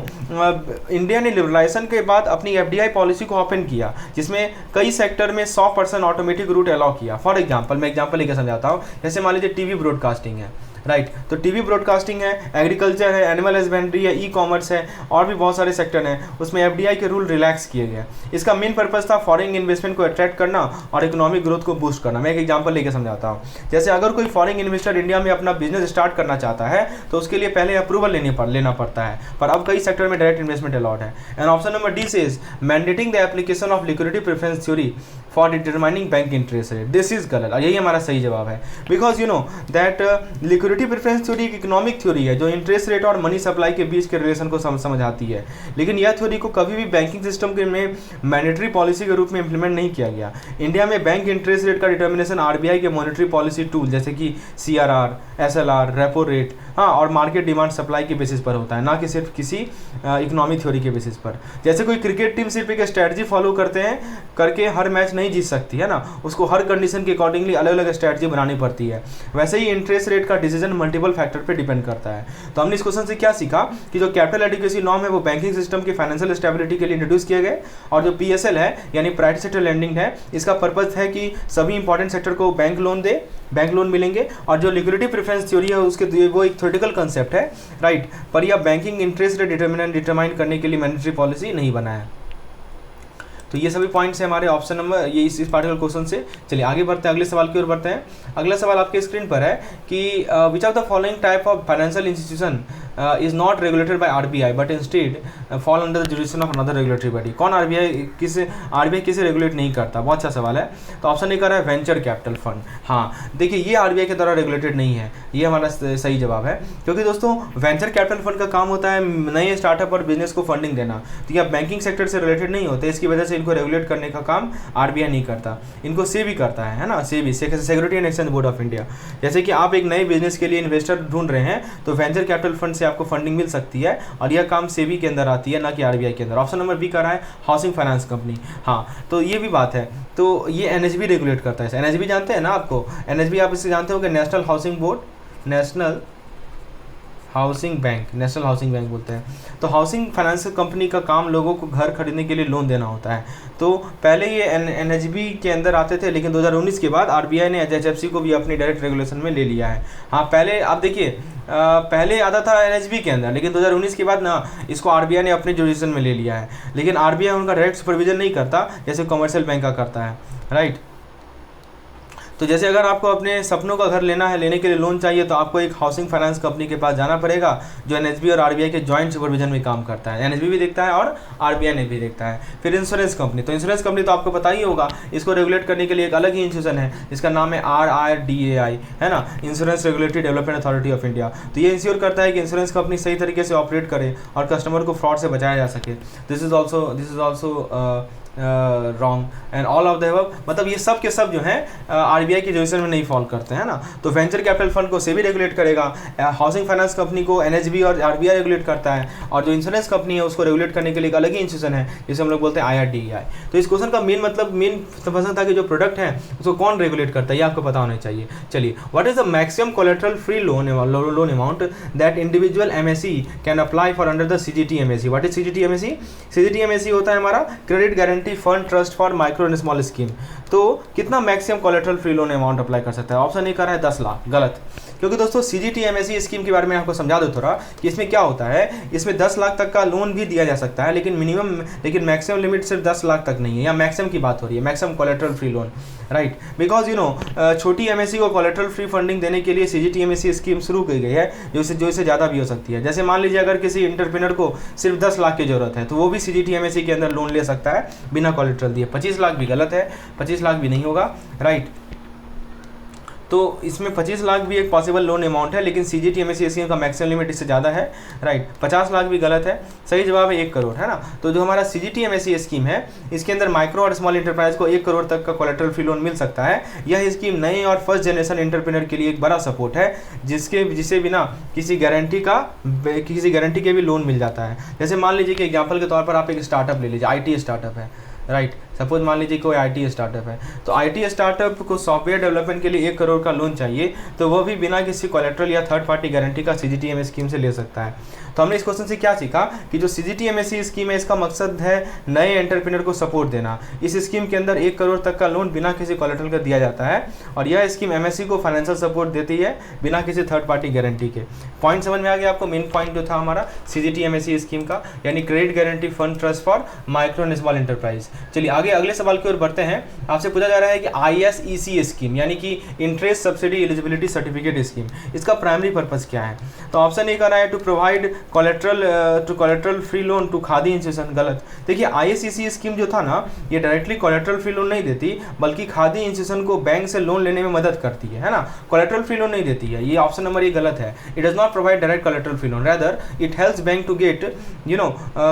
इंडिया ने लिबरलाइजेशन के बाद अपनी FDI पॉलिसी को ओपन किया जिसमें कई सेक्टर में 100% ऑटोमेटिक रूट अलाउ किया। फॉर एग्जाम्पल, मैं एग्जाम्पल लेकर समझाता हूँ। जैसे मान लीजिए टीवी ब्रॉडकास्टिंग है, राइट। तो टीवी ब्रॉडकास्टिंग है, एग्रीकल्चर है, एनिमल हस्बेंड्री है, ई-कॉमर्स है और भी बहुत सारे सेक्टर हैं, उसमें FDI के रूल रिलैक्स किए गए। इसका मेन पर्पस था फॉरेन इन्वेस्टमेंट को अट्रैक्ट करना और इकोनॉमिक ग्रोथ को बूस्ट करना। मैं एक एग्जांपल लेके समझाता हूँ। जैसे अगर कोई फॉरेन इन्वेस्टर इंडिया में अपना बिजनेस स्टार्ट करना चाहता है तो उसके लिए पहले अप्रूवल लेना पड़ता है, पर अब कई सेक्टर में डायरेक्ट इन्वेस्टमेंट अलाउड है। And option number D says mandating the application of liquidity preference theory for determining bank interest rate. This is गलत और यही हमारा सही जवाब है। Because you know that liquidity preference theory एक इकोनॉमिक थ्योरी है जो इंटरेस्ट रेट और मनी सप्लाई के बीच के रिलेशन को समझाती है, लेकिन यह थ्योरी को कभी भी बैंकिंग सिस्टम के में मैंडेटरी पॉलिसी के रूप में इंप्लीमेंट नहीं किया गया। इंडिया में बैंक इंटरेस्ट रेट का डिटर्मिनेशन आरबीआई के मॉनेटरी पॉलिसी टूल जैसे कि सीआरआर, एसएलआर, रेपो रेट, हाँ, और मार्केट डिमांड सप्लाई के बेसिस पर होता है, ना कि सिर्फ किसी इकोनॉमिक थ्योरी के बेसिस पर। जैसे कोई क्रिकेट टीम सिर्फ एक स्ट्रैटेजी फॉलो करके हर मैच नहीं जीत सकती है ना, उसको हर कंडीशन के अकॉर्डिंगली अलग अलग स्ट्रैटेजी बनानी पड़ती है। वैसे ही इंटरेस्ट रेट का डिसीजन मल्टीपल फैक्टर पे डिपेंड करता है। तो हमने इस क्वेश्चन से क्या सीखा कि जो कैपिटल एडिक्वेसी नॉर्म है वो बैंकिंग सिस्टम की फाइनेंशियल स्टेबिलिटी के लिए इंट्रोड्यूस किए गए, और जो पीएसएल है यानी प्राइवेट सेक्टर लेंडिंग है, इसका पर्पस है कि सभी इंपॉर्टेंट सेक्टर को बैंक लोन मिलेंगे। और जो लिक्विडिटी प्रेफरेंस थ्योरी है उसके वो एक थ्योरेटिकल कंसेप्ट है, राइट, पर यह बैंकिंग इंटरेस्ट रेट डिटरमाइन करने के लिए मैंडेटरी पॉलिसी नहीं बना है। तो ये सभी पॉइंट्स हैं हमारे ऑप्शन नंबर ये इस पार्टिकुलर क्वेश्चन से। चलिए आगे बढ़ते हैं, अगले सवाल की ओर बढ़ते हैं। अगला सवाल आपके स्क्रीन पर है कि विच of the following type of financial institution is not regulated by RBI but instead fall under the jurisdiction of another regulatory body. कौन आरबीआई किसे रेगुलेट नहीं करता? बहुत अच्छा सवाल है। तो ऑप्शन ए कर रहा है वेंचर कैपिटल फंड। हाँ देखिए, ये आरबीआई के द्वारा रेगुलेटेड नहीं है, ये हमारा सही जवाब है, क्योंकि दोस्तों वेंचर कैपिटल फंड का काम होता है नए स्टार्टअप और बिजनेस को फंडिंग देना, तो यह बैंकिंग सेक्टर से रिलेटेड नहीं होते, इसकी वजह से इनको रेगुलेट करने का काम आरबीआई नहीं करता, इनको सेबी करता है ना, SEBI, security and exchange board of India. जैसे कि आप एक नए बिजनेस के लिए इन्वेस्टर ढूंढ रहे हैं तो वेंचर कैपिटल फंड से आपको फंडिंग मिल सकती है, और यह काम सेबी के अंदर आती है, ना कि आरबीआई के अंदर। ऑप्शन नंबर बी का रहा है हाउसिंग फाइनेंस कंपनी। हाँ, तो ये भी बात है, तो ये एनएचबी रेगुलेट करता है। एनएचबी जानते हैं ना आपको, एनएचबी आप इससे जानते हो कि national housing board, national housing bank बोलते हैं। तो हाउसिंग फाइनेंस कंपनी का काम लोगों को घर खरीदने के लिए लोन देना होता है। तो पहले ये एनएचबी के अंदर आते थे, लेकिन 2019 के बाद आरबीआई ने एचएफसी को भी अपनी डायरेक्ट रेगुलेशन में ले लिया है। हाँ, पहले आप देखिए पहले आता था एनएचबी के अंदर, लेकिन 2019 के बाद ना इसको आरबीआई ने अपने जुरिडिक्शन में ले लिया है। लेकिन आरबीआई उनका डायरेक्ट सुपरविजन नहीं करता जैसे कमर्शियल बैंक का करता है, राइट। तो जैसे अगर आपको अपने सपनों का घर लेना है, लेने के लिए लोन चाहिए, तो आपको एक हाउसिंग फाइनेंस कंपनी के पास जाना पड़ेगा जो एनएचबी और आरबीआई के जॉइंट सुपरविजन में काम करता है। एनएचबी भी देखता है और आरबीआई ने भी देखता है। फिर इंश्योरेंस कंपनी, तो इंश्योरेंस कंपनी तो आपको पता ही होगा, इसको रेगुलेट करने के लिए एक अलग ही इंस्टीट्यूशन है जिसका नाम है RIDAI, है ना, insurance regulatory development authority of India. तो ये इंश्योर करता है कि इंश्योरेंस कंपनी सही तरीके से ऑपरेट करे और कस्टमर को फ्रॉड से बचाया जा सके। This is also wrong and all of the above, मतलब ये सब के सब जो हैं आरबीआई के जुरिडिक्शन में नहीं फॉल करते हैं ना। तो वेंचर कैपिटल फंड को सेबी रेगुलेट करेगा, हाउसिंग फाइनेंस कंपनी को एनएचबी और आरबीआई रेगुलेट करता है, और जो इंश्योरेंस कंपनी है उसको रेगुलेट करने के लिए एक अलग ही इंस्टीट्यूशन है जिसे हम लोग बोलते हैं IRDAI। तो इस क्वेश्चन का मेन पसंद था कि जो प्रोडक्ट है उसको कौन रेगुलेट करता है, ये आपको पता होना चाहिए। चलिए, what is the maximum collateral free loan amount that individual MSE can apply for under the CGTMSE? What is CGTMSE? CGTMSE होता है हमारा credit guarantee fund trust for micro and small scheme. तो कितना maximum collateral free loan amount apply कर सकता है? Option A कर रहा है 10 लाख, गलत। क्योंकि दोस्तों CGTMSE स्कीम के बारे में आपको समझा दो थोड़ा कि इसमें क्या होता है। इसमें 10 लाख तक का लोन भी दिया जा सकता है, लेकिन मैक्सिमम लिमिट सिर्फ 10 लाख तक नहीं है, या मैक्सिमम की बात हो रही है, maximum collateral free loan, right. Because you no छोटी एमएससी को कोलेटरल फ्री फंडिंग देने के लिए CGTMSE स्कीम शुरू की गई है, जो इससे ज़्यादा भी हो सकती है। जैसे मान लीजिए अगर किसी एंटरप्रेन्योर को सिर्फ 10 लाख की जरूरत है तो वो भी CGTMSE के अंदर लोन ले सकता है बिना कोलेटरल दिए। 25 लाख भी गलत है, 25 लाख भी नहीं होगा, राइट। तो इसमें 25 लाख भी एक पॉसिबल लोन अमाउंट है, लेकिन CGTMSE स्कीम का मैक्सिमम लिमिट इससे ज़्यादा है, राइट। 50 लाख भी गलत है, सही जवाब है 1 करोड़, है ना। तो जो हमारा CGTMSE स्कीम है इसके अंदर माइक्रो और स्मॉल इंटरप्राइज को 1 करोड़ तक का कोलेटरल फ्री लोन मिल सकता है। यह स्कीम नए और फर्स्ट जनरेशन इंटरप्रेन्योर के लिए एक बड़ा सपोर्ट है, जिसे बिना किसी गारंटी के भी लोन मिल जाता है। जैसे मान लीजिए कि एग्जाम्पल के तौर पर आप एक स्टार्टअप ले लीजिए, IT स्टार्टअप है, राइट। सपोज मान लीजिए कोई IT स्टार्टअप है, तो IT स्टार्टअप को सॉफ्टवेयर डेवलपमेंट के लिए 1 करोड़ का लोन चाहिए, तो वो भी बिना किसी कोलेटरल या थर्ड पार्टी गारंटी का CGTMSE स्कीम से ले सकता है। तो हमने इस क्वेश्चन से क्या सीखा कि जो CGTMSE स्कीम है इसका मकसद है नए एंटरप्रेन्योर को सपोर्ट देना। इस स्कीम के अंदर 1 करोड़ तक का लोन बिना किसी कोलेटरल का दिया जाता है, और यह स्कीम MSE को फाइनेंशियल सपोर्ट देती है बिना किसी थर्ड पार्टी गारंटी के। पॉइंट समझ में आ गया आपको? मेन पॉइंट जो था हमारा CGTMSE स्कीम का, यानी credit guarantee fund trust for micro and small enterprise. चलिए आगे आगे अगले सवाल की ओर बढ़ते हैं। आपसे पूछा जा रहा है कि ISEC स्कीम यानी कि interest subsidy eligibility certificate scheme, इसका प्राइमरी पर्पस क्या है? तो ऑप्शन ए कर रहा है to provide collateral free loan to khadi institution, गलत। देखिए ISEC स्कीम जो था ना, ये डायरेक्टली कोलेट्रल फ्री लोन नहीं देती, बल्कि खादी इंस्टीट्यूशन को बैंक से लोन लेने में मदद करती है ना, कोलेट्रल फ्री लोन नहीं देती है। ये ऑप्शन नंबर ये गलत है। It does not provide direct collateral free loan, rather it helps bank to get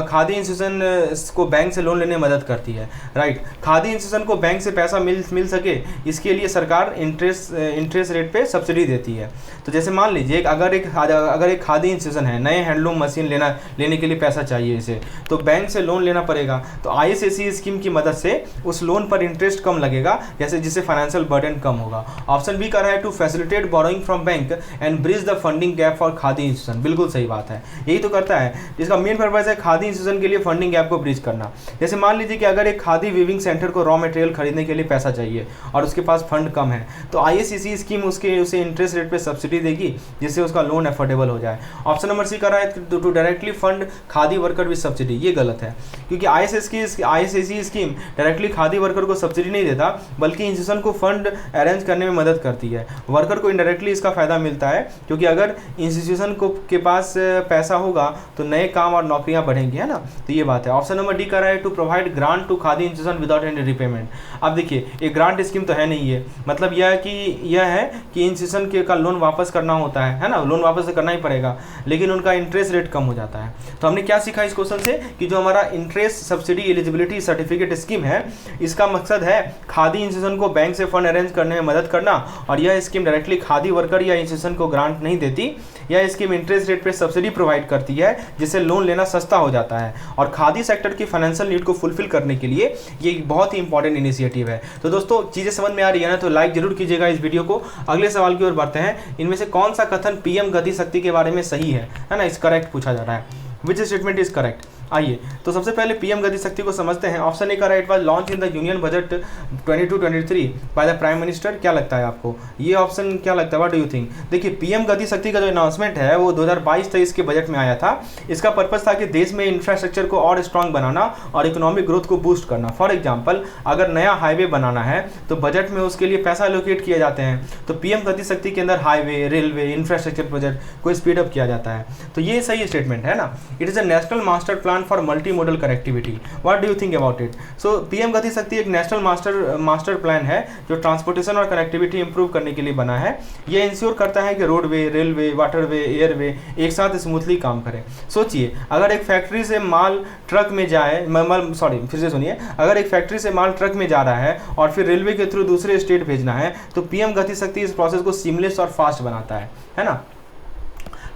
khadi institution को बैंक से लोन लेने में मदद करती है, राइट। खादी इंस्टीट्यूशन को बैंक से पैसा मिल सके, इसके लिए सरकार इंटरेस्ट रेट पे सब्सिडी देती है। तो जैसे मान लीजिए अगर एक खादी इंस्टीट्यूशन है, नए हैंडलूम मशीन लेने के लिए पैसा चाहिए इसे, तो बैंक से लोन लेना पड़ेगा। तो ISEC स्कीम की मदद से उस लोन पर इंटरेस्ट कम लगेगा, जिससे फाइनेंशियल बर्डन कम होगा। ऑप्शन बी कर रहा है to facilitate borrowing from bank and bridge the funding gap for khadi institution, बिल्कुल सही बात है, यही तो करता है। इसका मेन पर्पस है खादी इंस्टीट्यूशन के लिए फंडिंग गैप को ब्रिज करना। जैसे मान लीजिए कि अगर एक खादी वीविंग सेंटर को रॉ मटेरियल खरीदने के लिए पैसा चाहिए और उसके पास फंड कम है, तो ISEC स्कीम उसे इंटरेस्ट रेट पे सब्सिडी देगी, जिससे उसका लोन अफोर्डेबल हो जाए। ऑप्शन नंबर सी कर रहा है to directly fund khadi worker with subsidy, ये गलत है, क्योंकि ISEC scheme directly khadi worker को सब्सिडी नहीं देता, बल्कि इंस्टीट्यूशन को फंड अरेंज करने में मदद करती है। वर्कर को इनडायरेक्टली इसका फायदा मिलता है, क्योंकि अगर इंस्टीट्यूशन के पास पैसा होगा तो नए काम और नौकरियां बढ़ेंगी, है ना। तो ये बात है। ऑप्शन नंबर डी कर रहा है to provide grant to khadi institution without any repayment. अब देखिए एक ग्रांट स्कीम तो है नहीं है, मतलब यह है कि इंस्टीट्यूशन का लोन वापस करना होता है ना, लोन वापस करना ही पड़ेगा, लेकिन उनका इंटरेस्ट रेट कम हो जाता है। तो हमने क्या सीखा इस क्वेश्चन से कि जो हमारा interest subsidy eligibility certificate scheme है, इसका मकसद है खादी इंस्टीट्यूशन को बैंक से फंड अरेंज करने में मदद करना, और यह स्कीम डायरेक्टली खादी वर्कर या इंस्टीट्यूशन को ग्रांट नहीं देती। यह स्कीम इंटरेस्ट रेट पे सब्सिडी प्रोवाइड करती है, जिससे लोन लेना सस्ता हो जाता है, और खादी सेक्टर की फाइनेंशियल नीड को फुलफिल करने के लिए ये एक बहुत ही इंपॉर्टेंट इनिशिएटिव है। तो दोस्तों चीज़ें समझ में आ रही है ना, तो लाइक जरूर कीजिएगा इस वीडियो को। अगले सवाल की ओर बढ़ते हैं। इनमें से कौन सा कथन PM गति शक्ति के बारे में सही है ना, इस करेक्ट पूछा जा रहा है, विच स्टेटमेंट इज करेक्ट। आइए तो सबसे पहले PM गति शक्ति को समझते हैं। ऑप्शन ए का right was launch in the union budget 22-23 by the prime minister. क्या लगता है आपको, ये ऑप्शन क्या लगता है, व्हाट डू यू थिंक? देखिए PM गति शक्ति का जो अनाउंसमेंट है वो 2022-23 के बजट में आया था। इसका पर्पस था कि देश में इंफ्रास्ट्रक्चर को और स्ट्रांग बनाना और इकोनॉमिक ग्रोथ को बूस्ट करना। फॉर एग्जाम्पल अगर नया हाईवे बनाना है तो बजट में उसके लिए पैसा एलोकेट किए जाते हैं, तो PM गति शक्ति के अंदर हाईवे, रेलवे, इंफ्रास्ट्रक्चर प्रोजेक्ट को स्पीड अप किया जाता है। तो ये सही स्टेटमेंट है ना। It is a national master plan for multi modal connectivity. What do you think about it? So PM गति शक्ति एक नेशनल मास्टर प्लान है जो ट्रांसपोर्टेशन और कनेक्टिविटी इंप्रूव करने के लिए बना है। ये इंश्योर करता है कि रोडवे, रेलवे, वाटरवे, एयरवे एक साथ स्मूथली काम करें। सोचिए अगर एक फैक्ट्री से माल ट्रक में जाए, फिर से सुनिए, अगर एक फैक्ट्री से माल ट्रक में जा रहा है और फिर रेलवे के थ्रू दूसरे स्टेट भेजना है, तो PM गति शक्ति इस प्रोसेस को सीमलेस और फास्ट बनाता है ना।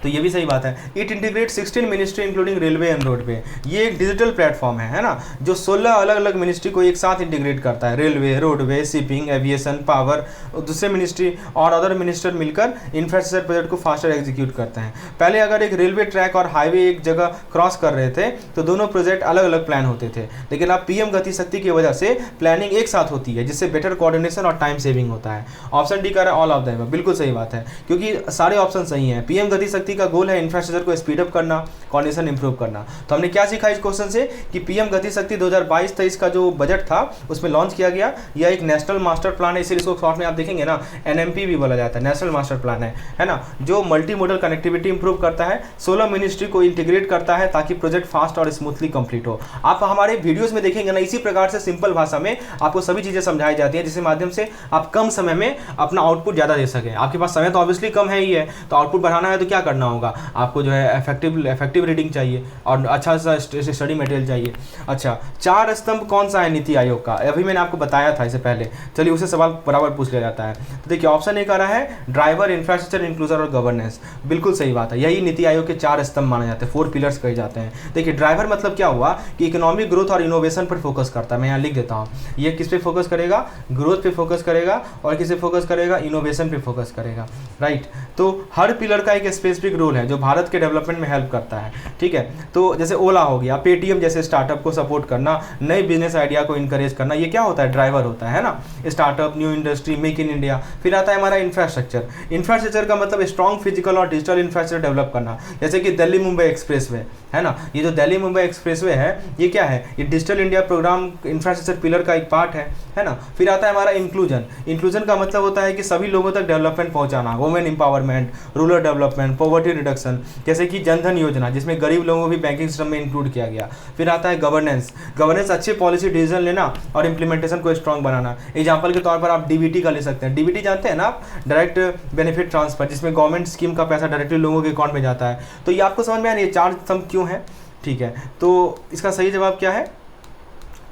तो ये भी सही बात है। It integrate 16 ministry including railway and roadway. ये एक डिजिटल प्लेटफॉर्म है ना, जो 16 अलग अलग मिनिस्ट्री को एक साथ इंटीग्रेट करता है। Railway, roadway, shipping, aviation, power, दूसरे मिनिस्ट्री और अदर मिनिस्टर मिलकर इंफ्रास्ट्रक्चर प्रोजेक्ट को फास्टर एग्जीक्यूट करते हैं। पहले अगर एक रेलवे ट्रैक और हाईवे एक जगह क्रॉस कर रहे थे तो दोनों प्रोजेक्ट अलग अलग प्लान होते थे, लेकिन अब PM गति शक्ति की वजह से प्लानिंग एक साथ होती है, जिससे बेटर कोऑर्डिनेशन और टाइम सेविंग होता है। ऑप्शन डी का है ऑल ऑफ द अबव, बिल्कुल सही बात है, क्योंकि सारे ऑप्शन सही हैं। PM गति शक्ति का गोल है इंफ्रास्ट्रक्चर को स्पीड अप करना, कोऑर्डिनेशन इंप्रूव करना। तो हमने क्या सीखा इस क्वेश्चन से कि PM गति शक्ति 2022-23 का जो बजट था उसमें लॉन्च किया गया। यह एक नेशनल मास्टर प्लान है, इसीलिए इसको शॉर्ट में आप देखेंगे ना NMP भी बोला जाता है, नेशनल मास्टर प्लान है ना, जो मल्टी मोडल कनेक्टिविटी इंप्रूव करता है, 16 मिनिस्ट्री को इंटीग्रेट करता है ताकि प्रोजेक्ट फास्ट और स्मूथली कंप्लीट हो। आप हमारे वीडियोस में देखेंगे ना, इसी प्रकार से सिंपल भाषा में आपको सभी चीजें समझाई जाती हैं, जिसके माध्यम से आप कम समय में अपना आउटपुट ज्यादा दे सकें। आपके पास समय तो ऑब्वियसली कम है ही है, तो आउटपुट बढ़ाना है तो क्या करना होगा, आपको जो है इफेक्टिव रीडिंग चाहिए और अच्छा सा स्टडी मटेरियल चाहिए। अच्छा, 4 स्तंभ कौन सा है नीति आयोग का? अभी मैंने आपको बताया था इससे पहले, चलिए उसे सवाल बराबर पूछ लिया जाता है। तो देखिए ऑप्शन ए का रहा है ड्राइवर, इंफ्रास्ट्रक्चर, इंक्लूजन और गवर्नेंस। बिल्कुल सही बात है, यही नीति आयोग के 4 स्तंभ माने जाते हैं, 4 पिलर्स कहे जाते हैं। देखिए ड्राइवर मतलब क्या हुआ कि इकोनॉमिक ग्रोथ और इनोवेशन पर फोकस करता है। मैं यहाँ लिख देता हूँ, ये किस पे फोकस करेगा, ग्रोथ पे फोकस करेगा, और किस पे फोकस करेगा, इनोवेशन पे फोकस करेगा, राइट। तो हर पिलर का एक स्पेसिफिक स्पेसिफिक रोल है जो भारत के डेवलपमेंट में हेल्प करता है, ठीक है। तो जैसे ओला हो गया, पेटीएम जैसे स्टार्टअप को सपोर्ट करना, नए बिजनेस आइडिया को इंकरेज करना, ये क्या होता है, ड्राइवर होता है ना, startup, new industry, make in India. फिर आता है हमारा इंफ्रास्ट्रक्चर। इंफ्रास्ट्रक्चर का मतलब स्ट्रॉन्ग फिजिकल और डिजिटल इंफ्रास्ट्रक्चर डेवलप करना, जैसे कि दिल्ली मुंबई एक्सप्रेसवे है ना, ये जो दिल्ली मुंबई एक्सप्रेसवे है ये क्या है, ये digital India programme infrastructure pillar का एक पार्ट है ना। फिर आता है हमारा इंक्लूजन। इंक्लूजन का मतलब होता है कि सभी लोगों तक डेवलपमेंट पहुंचाना, women empowerment, rural development, poverty reduction, जैसे कि जनधन योजना जिसमें गरीब लोगों को भी बैंकिंग सिस्टम में इंक्लूड किया गया। फिर आता है गवर्नेंस। गवर्नेंस अच्छे पॉलिसी डिसीजन लेना और इंप्लीमेंटेशन को स्ट्रॉन्ग बनाना। एग्जाम्पल के तौर पर आप डीबीटी का ले सकते हैं। डीबीटी जानते हैं ना आप, डायरेक्ट बेनिफिट ट्रांसफर, जिसमें गवर्नमेंट स्कीम का पैसा डायरेक्टली लोगों के अकाउंट में जाता है। तो ये आपको समझ में आ रही है चार स्तंभ क्यों है, ठीक है। तो इसका सही जवाब क्या है,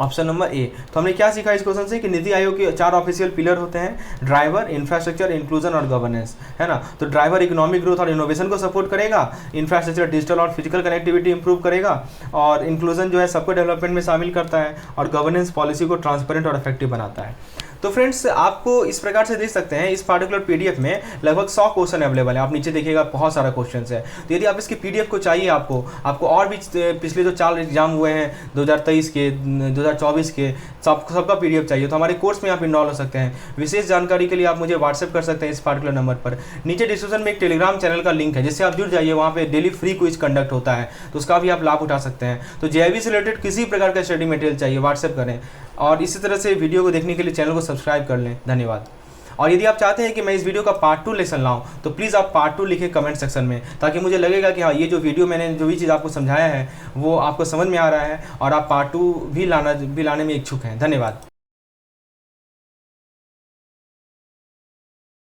ऑप्शन नंबर ए। तो हमने क्या सीखा इस क्वेश्चन से कि नीति आयोग के 4 ऑफिशियल पिलर होते हैं, ड्राइवर, इंफ्रास्ट्रक्चर, इंक्लूजन और गवर्नेंस, है ना। तो ड्राइवर इकोनॉमिक ग्रोथ और इनोवेशन को सपोर्ट करेगा, इंफ्रास्ट्रक्चर डिजिटल और फिजिकल कनेक्टिविटी इंप्रूव करेगा, और इंक्लूजन जो है सबको डेवलपमेंट में शामिल करता है, और गवर्नेंस पॉलिसी को ट्रांसपेरेंट और इफेक्टिव बनाता है। तो फ्रेंड्स आपको इस प्रकार से देख सकते हैं, इस पार्टिकुलर पीडीएफ में लगभग 100 क्वेश्चन अवेलेबल है। आप नीचे देखिएगा बहुत सारा क्वेश्चन है। तो यदि आप इसके पीडीएफ को चाहिए, आपको और भी पिछले जो 4 एग्जाम हुए हैं 2023 के, 2024 के, सबका पीडीएफ चाहिए तो हमारे कोर्स में आप इनरोल हो सकते हैं। विशेष जानकारी के लिए आप मुझे व्हाट्सएप कर सकते हैं इस पार्टिकुलर नंबर पर। नीचे डिस्क्रिप्शन में एक टेलीग्राम चैनल का लिंक है जिससे आप जुड़ जाइए, वहाँ पे डेली फ्री क्विज कंडक्ट होता है, तो उसका भी आप लाभ उठा सकते हैं। तो जेईई से रिलेटेड किसी प्रकार का स्टडी मटेरियल चाहिए व्हाट्सएप करें, और इसी तरह से वीडियो को देखने के लिए चैनल को सब्सक्राइब कर लें। धन्यवाद। और यदि आप चाहते हैं कि मैं इस वीडियो का पार्ट 2 लेसन लाऊं तो प्लीज़ आप पार्ट 2 लिखें कमेंट सेक्शन में, ताकि मुझे लगेगा कि हाँ ये जो वीडियो मैंने जो भी चीज़ आपको समझाया है वो आपको समझ में आ रहा है और आप पार्ट 2 भी लाने में इच्छुक हैं। धन्यवाद।